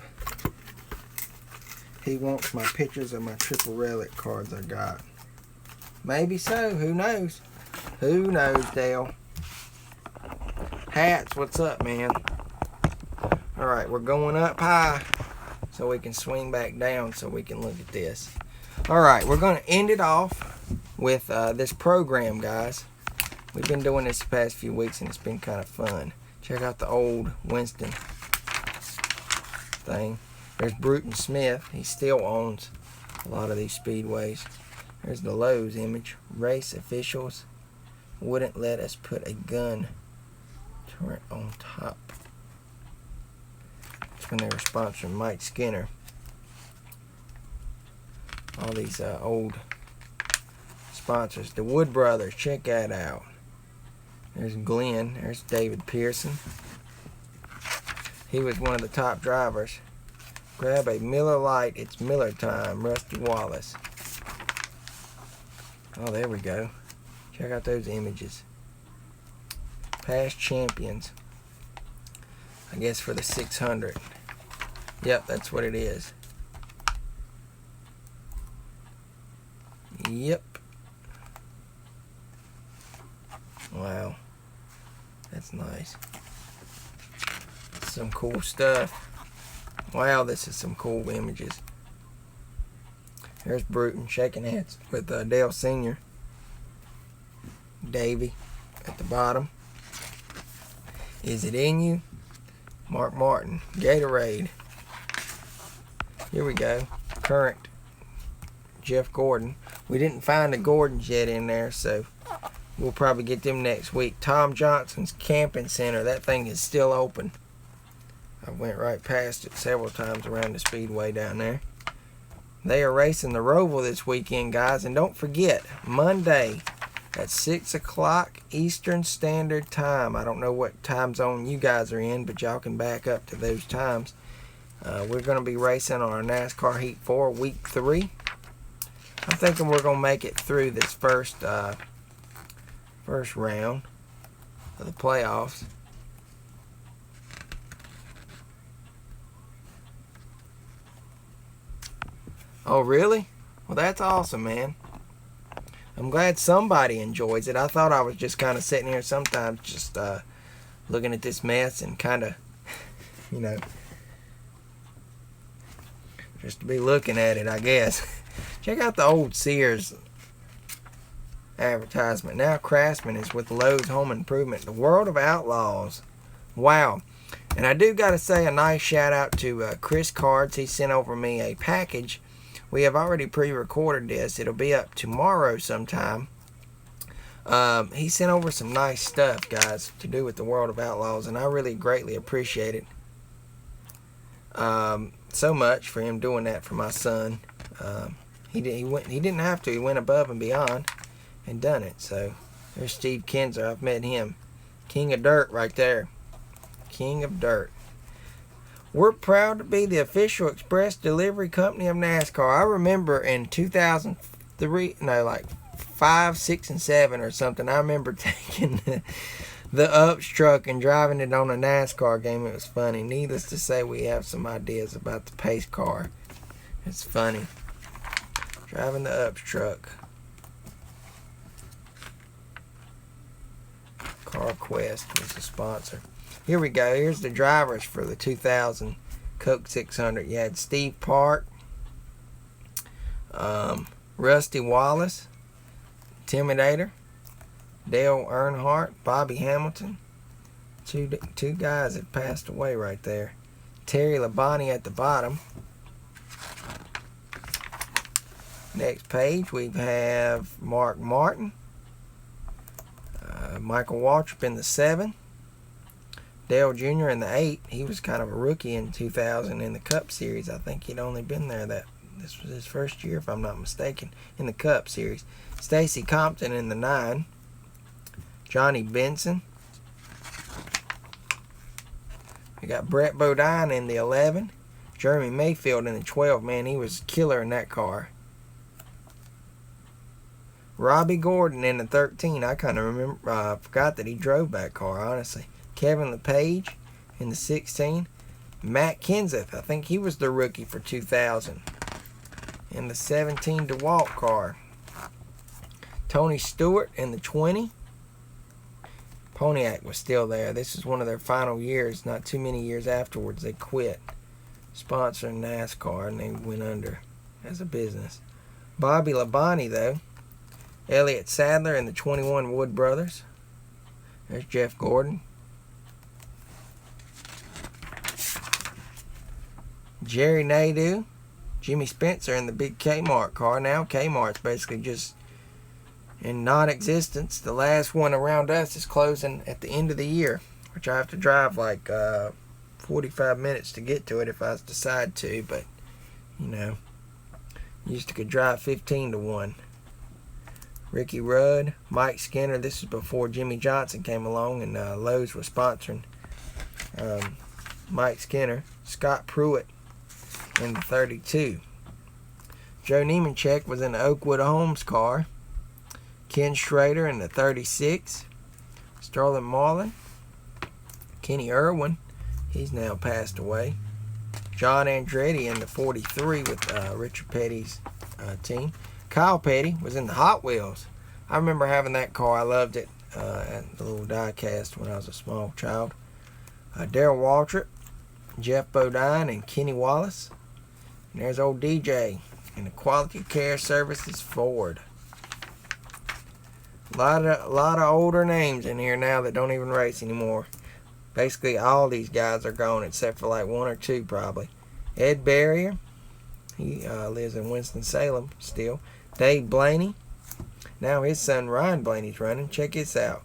He wants my pictures of my triple relic cards I got. Maybe so. Who knows? Who knows, Dale? Hats, what's up, man? Alright, we're going up high so we can swing back down so we can look at this. Alright, we're going to end it off with this program, guys. We've been doing this the past few weeks and it's been kind of fun. Check out the old Winston thing. There's Bruton Smith. He still owns a lot of these speedways. There's the Lowe's image. Race officials wouldn't let us put a gun turret on top. That's when they were sponsoring Mike Skinner. All these old sponsors. The Wood Brothers, check that out. There's Glenn. There's David Pearson. He was one of the top drivers. Grab a Miller Lite. It's Miller time. Rusty Wallace. Oh, there we go. Check out those images. Past champions. I guess for the 600. Yep, that's what it is. Yep. Wow. That's nice. Some cool stuff. Wow, this is some cool images. There's Bruton shaking hands with Dale Sr. Davey at the bottom. Is it in you? Mark Martin. Gatorade. Here we go. Current. Jeff Gordon. We didn't find the Gordons yet in there, so we'll probably get them next week. Tom Johnson's Camping Center. That thing is still open. I went right past it several times around the speedway down there. They are racing the Roval this weekend, guys. And don't forget, Monday at 6 o'clock Eastern Standard Time. I don't know what time zone you guys are in, but y'all can back up to those times. We're going to be racing on our NASCAR Heat 4, Week 3. I'm thinking we're going to make it through this first round of the playoffs. Oh, really? Well, that's awesome, man. I'm glad somebody enjoys it. I thought I was just kind of sitting here sometimes just looking at this mess and kind of, you know, just to be looking at it, I guess. Check out the old Sears advertisement. Now Craftsman is with Lowe's Home Improvement. The World of Outlaws. Wow. And I do got to say a nice shout out to Chris Cards. He sent over me a package. We have already pre-recorded this. It'll be up tomorrow sometime. He sent over some nice stuff, guys, to do with the World of Outlaws, and I really greatly appreciate it. So much for him doing that for my son. He didn't have to. He went above and beyond and done it. So there's Steve Kinzer. I've met him. King of Dirt right there. King of Dirt. We're proud to be the official express delivery company of NASCAR. I remember in 2003, no, like 5, 6, and 7 or something, I remember taking the Ups truck and driving it on a NASCAR game. It was funny. Needless to say, we have some ideas about the pace car. It's funny. Driving the Ups truck. CarQuest was the sponsor. Here we go. Here's the drivers for the 2000 Coke 600. You had Steve Park, Rusty Wallace, Intimidator, Dale Earnhardt, Bobby Hamilton. Two guys that passed away right there. Terry Labonte at the bottom. Next page we have Mark Martin, Michael Waltrip in the 7. Dale Jr. in the 8. He was kind of a rookie in 2000 in the Cup Series. I think he'd only been there this was his first year, if I'm not mistaken, in the Cup Series. Stacy Compton in the 9. Johnny Benson. We got Brett Bodine in the 11. Jeremy Mayfield in the 12. Man, he was a killer in that car. Robbie Gordon in the 13. I kind of forgot that he drove that car, honestly. Kevin LePage in the 16. Matt Kenseth, I think he was the rookie for 2000. In the 17 DeWalt car. Tony Stewart in the 20. Pontiac was still there. This was one of their final years. Not too many years afterwards, they quit sponsoring NASCAR and they went under as a business. Bobby Labonte, though. Elliott Sadler in the 21 Wood Brothers. There's Jeff Gordon. Jerry Nadeau, Jimmy Spencer in the big Kmart car. Now Kmart's basically just in non-existence. The last one around us is closing at the end of the year, which I have to drive like 45 minutes to get to it if I decide to, but you know, used to could drive 15 to 1. Ricky Rudd, Mike Skinner. This is before Jimmy Johnson came along and Lowe's was sponsoring Mike Skinner. Scott Pruitt in the 32. Joe Nemechek was in the Oakwood Homes car. Ken Schrader in the 36. Sterling Marlin. Kenny Irwin. He's now passed away. John Andretti in the 43 with Richard Petty's team. Kyle Petty was in the Hot Wheels. I remember having that car. I loved it at the little die-cast when I was a small child. Darrell Waltrip, Jeff Bodine, and Kenny Wallace. And there's old DJ in the Quality Care Services Ford. A lot of older names in here now that don't even race anymore. Basically, all these guys are gone except for like 1 or 2 probably. Ed Barrier, he lives in Winston-Salem still. Dave Blaney, now his son Ryan Blaney's running. Check this out.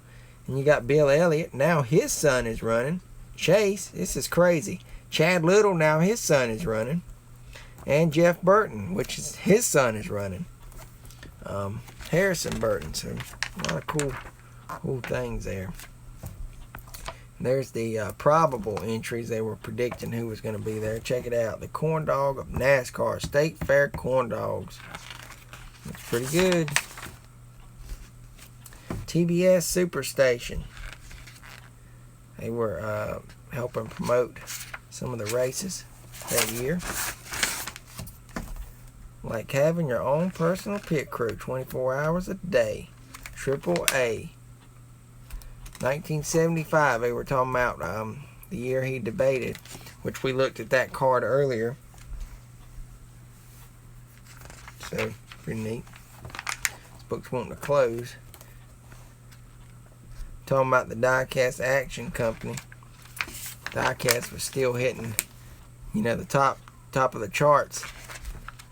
And you got Bill Elliott, now his son is running. Chase, this is crazy. Chad Little, now his son is running. And Jeff Burton, which is his son is running. Harrison Burton. So a lot of cool things there. There's the probable entries. They were predicting who was going to be there. Check it out. The corn dog of NASCAR. State Fair corn dogs. Looks pretty good. TBS Superstation. They were helping promote some of the races that year. Like having your own personal pit crew 24 hours a day. Triple A. 1975, they were talking about the year he debated, which we looked at that card earlier. So, pretty neat. This book's wanting to close. Talking about the Diecast Action Company. Diecast was still hitting, the top of the charts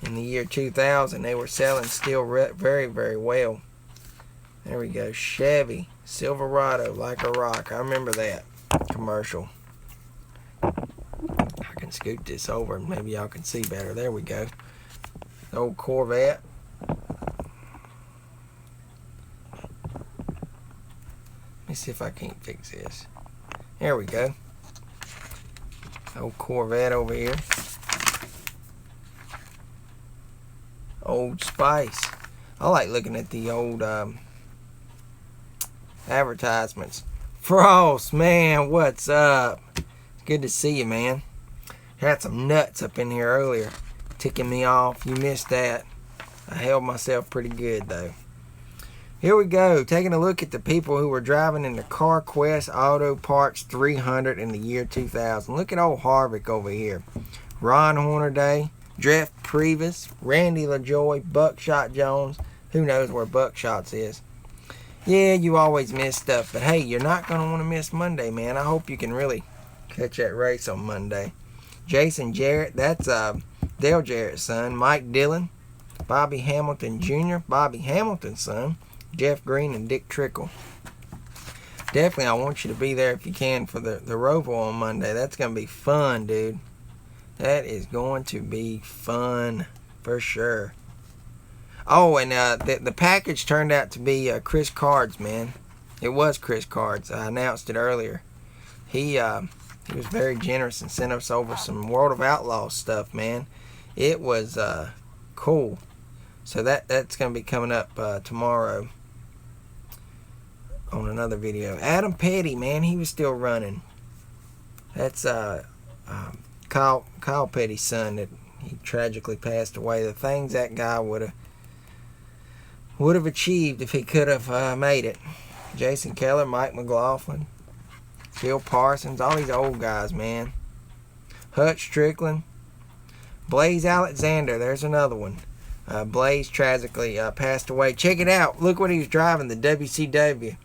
in the year 2000. They were selling still very, very well. There we go. Chevy Silverado, like a rock. I remember that commercial. I can scoot this over and maybe y'all can see better. There we go. The old Corvette. Let me see if I can't fix this. There we go. Old Corvette over here. Old Spice. I like looking at the old advertisements. Frost, man, what's up? It's good to see you, man. Had some nuts up in here earlier, ticking me off. You missed that. I held myself pretty good though. Here we go, taking a look at the people who were driving in the CarQuest Auto Parts 300 in the year 2000. Look at old Harvick over here. Ron Hornaday, Jeff Previs, Randy LaJoy, Buckshot Jones. Who knows where Buckshots is? Yeah, you always miss stuff, but hey, you're not going to want to miss Monday, man. I hope you can really catch that race on Monday. Jason Jarrett, that's Dale Jarrett's son. Mike Dillon, Bobby Hamilton Jr., Bobby Hamilton's son. Jeff Green and Dick Trickle. Definitely, I want you to be there if you can for the Roval on Monday. That's going to be fun, dude. That is going to be fun for sure. Oh, and the package turned out to be Chris Cards, man. It was Chris Cards. I announced it earlier. He was very generous and sent us over some World of Outlaws stuff, man. It was cool. So that's going to be coming up tomorrow on another video. Adam Petty, man, he was still running. That's Kyle Petty's son that he tragically passed away. The things that guy would have achieved if he could have made it. Jason Keller, Mike McLaughlin, Phil Parsons, all these old guys, man. Hutch Strickland, Blaze Alexander, there's another one. Blaze tragically passed away. Check it out. Look what he was driving, the WCW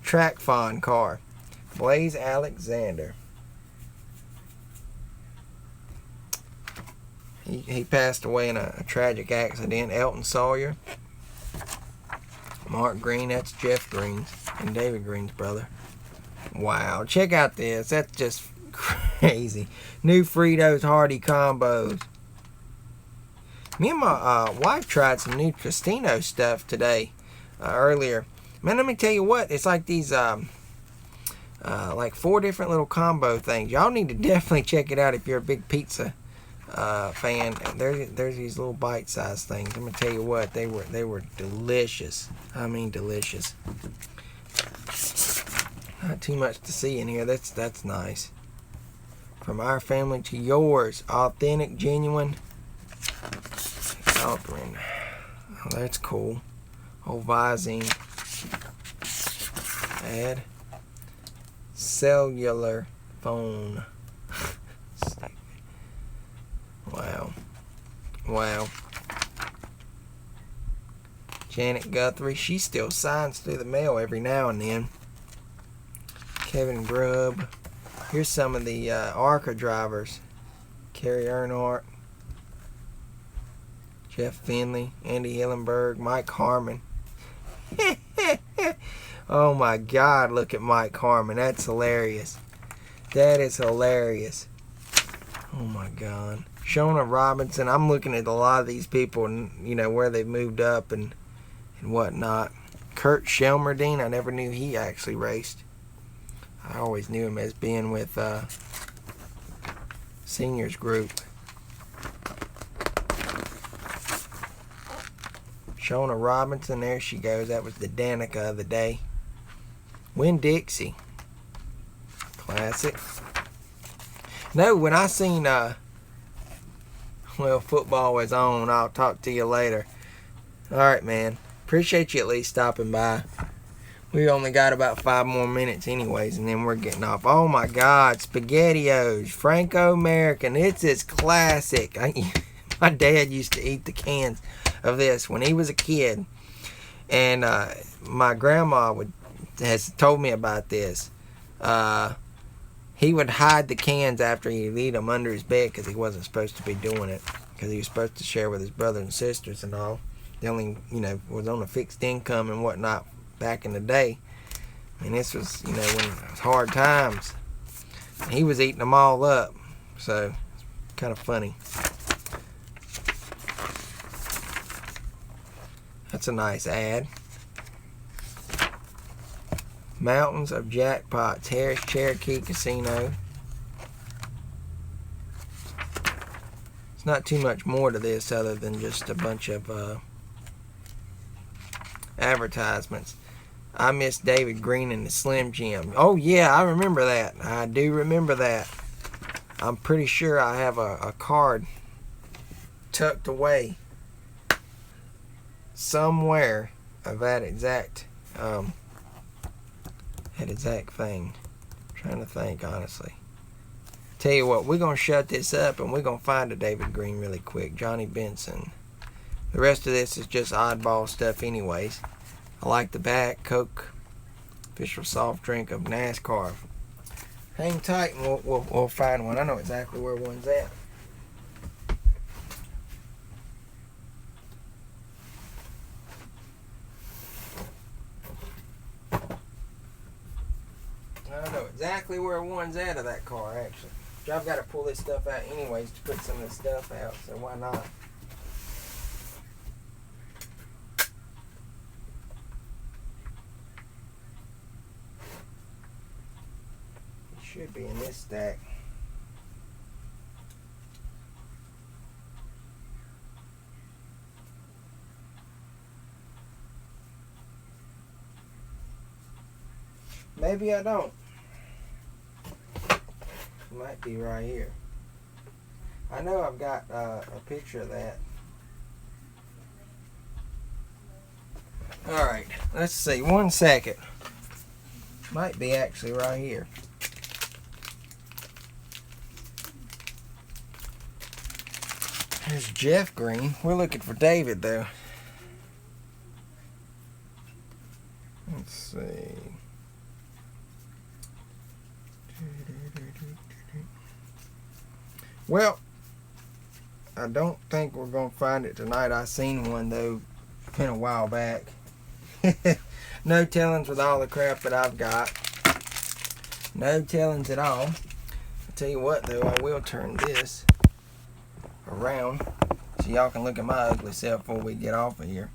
Track Fawn car. Blaze Alexander. He passed away in a tragic accident. Elton Sawyer. Mark Green, that's Jeff Green's and David Green's brother. Wow, check out this. That's just crazy. New Fritos Hardy combos. Me and my wife tried some new Cristino stuff today, earlier. Man, let me tell you what, it's like these like 4 different little combo things. Y'all need to definitely check it out if you're a big pizza fan. There's these little bite-sized things. I'm gonna tell you what, they were delicious. I mean delicious. Not too much to see in here. That's nice. From our family to yours, authentic, genuine. Oh, that's cool. Old Visine. Add cellular phone. Wow. Janet Guthrie, she still signs through the mail every now and then. Kevin Grubb. Here's some of the ARCA drivers. Kerry Earnhardt, Jeff Finley, Andy Hillenberg, Mike Harmon. Oh my God, look at Mike Harmon. That's hilarious. That is hilarious. Oh my God. Shona Robinson. I'm looking at a lot of these people and, you know, where they've moved up and whatnot. Kurt Shelmerdine. I never knew he actually raced. I always knew him as being with Seniors Group. Shona Robinson. There she goes. That was the Danica of the day. Winn-Dixie. Classic. No, when I seen, well, football was on. I'll talk to you later. Alright, man. Appreciate you at least stopping by. We only got about 5 more minutes anyways, and then we're getting off. Oh my God, SpaghettiOs, Franco-American. It's this classic. My dad used to eat the cans of this when he was a kid. And my grandma has told me about this. He would hide the cans after he'd eat them under his bed because he wasn't supposed to be doing it. Because he was supposed to share with his brothers and sisters and all. They only, you know, was on a fixed income and whatnot back in the day. And this was, you know, when it was hard times. And he was eating them all up. So, it's kind of funny. That's a nice ad. Mountains of Jackpots, Harris Cherokee Casino. It's not too much more to this other than just a bunch of advertisements. I miss David Green and the Slim Jim. Oh yeah, I remember that. I do remember that. I'm pretty sure I have a card tucked away somewhere of that exact thing. I'm trying to think, honestly. Tell you what, we're going to shut this up and we're going to find a David Green really quick. Johnny Benson. The rest of this is just oddball stuff anyways. I like the back. Coke. Official soft drink of NASCAR. Hang tight and we'll find one. I know exactly where one's at. I know exactly where one's at of that car, actually. I've got to pull this stuff out anyways to put some of this stuff out, so why not? It should be in this stack. Maybe I don't. Might be right here. I know I've got a picture of that. Alright, let's see. 1 second. Might be actually right here. There's Jeff Green. We're looking for David, though. Let's see. Well, I don't think we're going to find it tonight. I seen one, though. It's been a while back. No tellings with all the crap that I've got. No tellings at all. I'll tell you what, though. I will turn this around so y'all can look at my ugly self before we get off of here.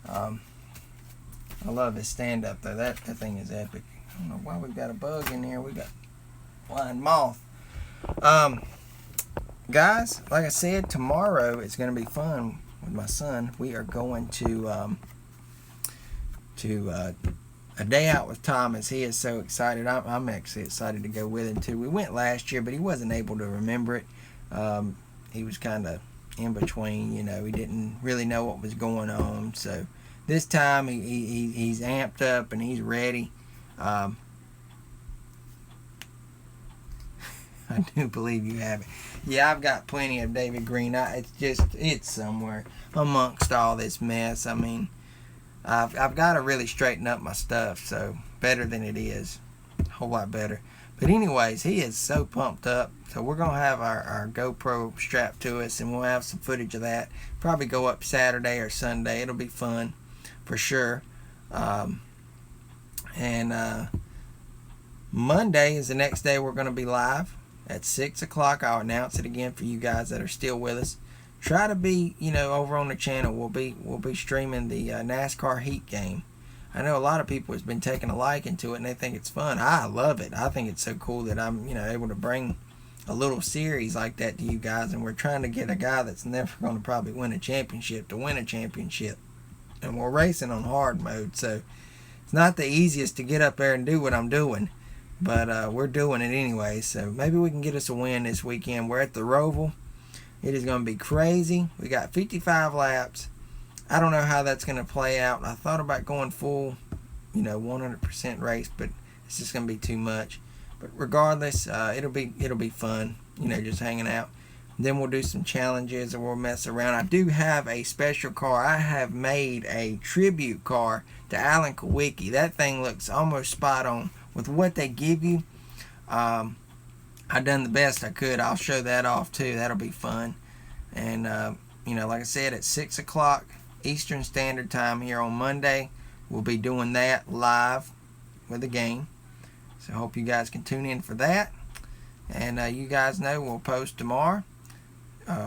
I love this stand-up, though. That thing is epic. I don't know why we've got a bug in here. We got blind moth. Guys, like I said, tomorrow it's going to be fun with my son. We are going to a day out with Thomas. He is so excited. I'm actually excited to go with him too. We went last year, but he wasn't able to remember it. He was kind of in between, you know. He didn't really know what was going on. So this time he's amped up and he's ready. I do believe you have it. Yeah, I've got plenty of David Green. It's somewhere amongst all this mess. I mean, I've got to really straighten up my stuff, so better than it is. A whole lot better. But anyways, he is so pumped up. So we're going to have our GoPro strapped to us, and we'll have some footage of that. Probably go up Saturday or Sunday. It'll be fun, for sure. Monday is the next day we're going to be live at 6 o'clock. I'll announce it again for you guys that are still with us. Try to be, over on the channel. We'll be streaming the NASCAR Heat game. I know a lot of people has been taking a liking to it and they think it's fun. I love it. I think it's so cool that I'm, able to bring a little series like that to you guys, and we're trying to get a guy that's never going to probably win a championship to win a championship. And we're racing on hard mode, so it's not the easiest to get up there and do what I'm doing, but we're doing it anyway. So maybe we can get us a win this weekend. We're at the Roval. It is going to be crazy. We got 55 laps. I don't know how that's going to play out. I thought about going full, 100% race, but it's just going to be too much. But regardless, it'll be fun, just hanging out. Then we'll do some challenges and we'll mess around. I do have a special car. I have made a tribute car to Alan Kowicki. That thing looks almost spot on with what they give you. I done the best I could. I'll show that off too. That'll be fun. And like I said, at 6 o'clock Eastern Standard Time here on Monday, we'll be doing that live with the game. So I hope you guys can tune in for that. And you guys know we'll post tomorrow.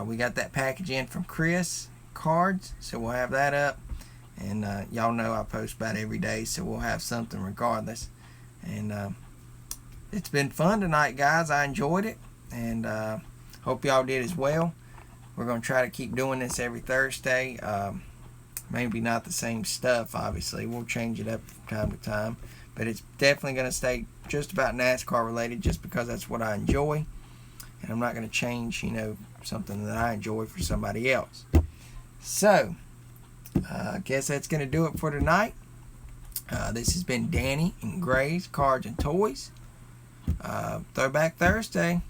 We got that package in from Chris Cards, so we'll have that up. And y'all know I post about every day, so we'll have something regardless. And it's been fun tonight, guys. I enjoyed it, and hope y'all did as well. We're going to try to keep doing this every Thursday. Maybe not the same stuff, obviously. We'll change it up from time to time. But it's definitely going to stay just about NASCAR related, just because that's what I enjoy. And I'm not going to change, something that I enjoy for somebody else. So, I guess that's going to do it for tonight. This has been Danny and Gray's Cards and Toys. Throwback Thursday.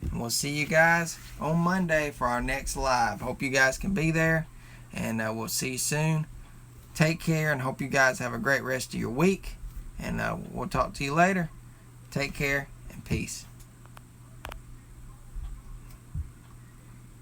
And we'll see you guys on Monday for our next live. Hope you guys can be there. And we'll see you soon. Take care and hope you guys have a great rest of your week. And we'll talk to you later. Take care and peace.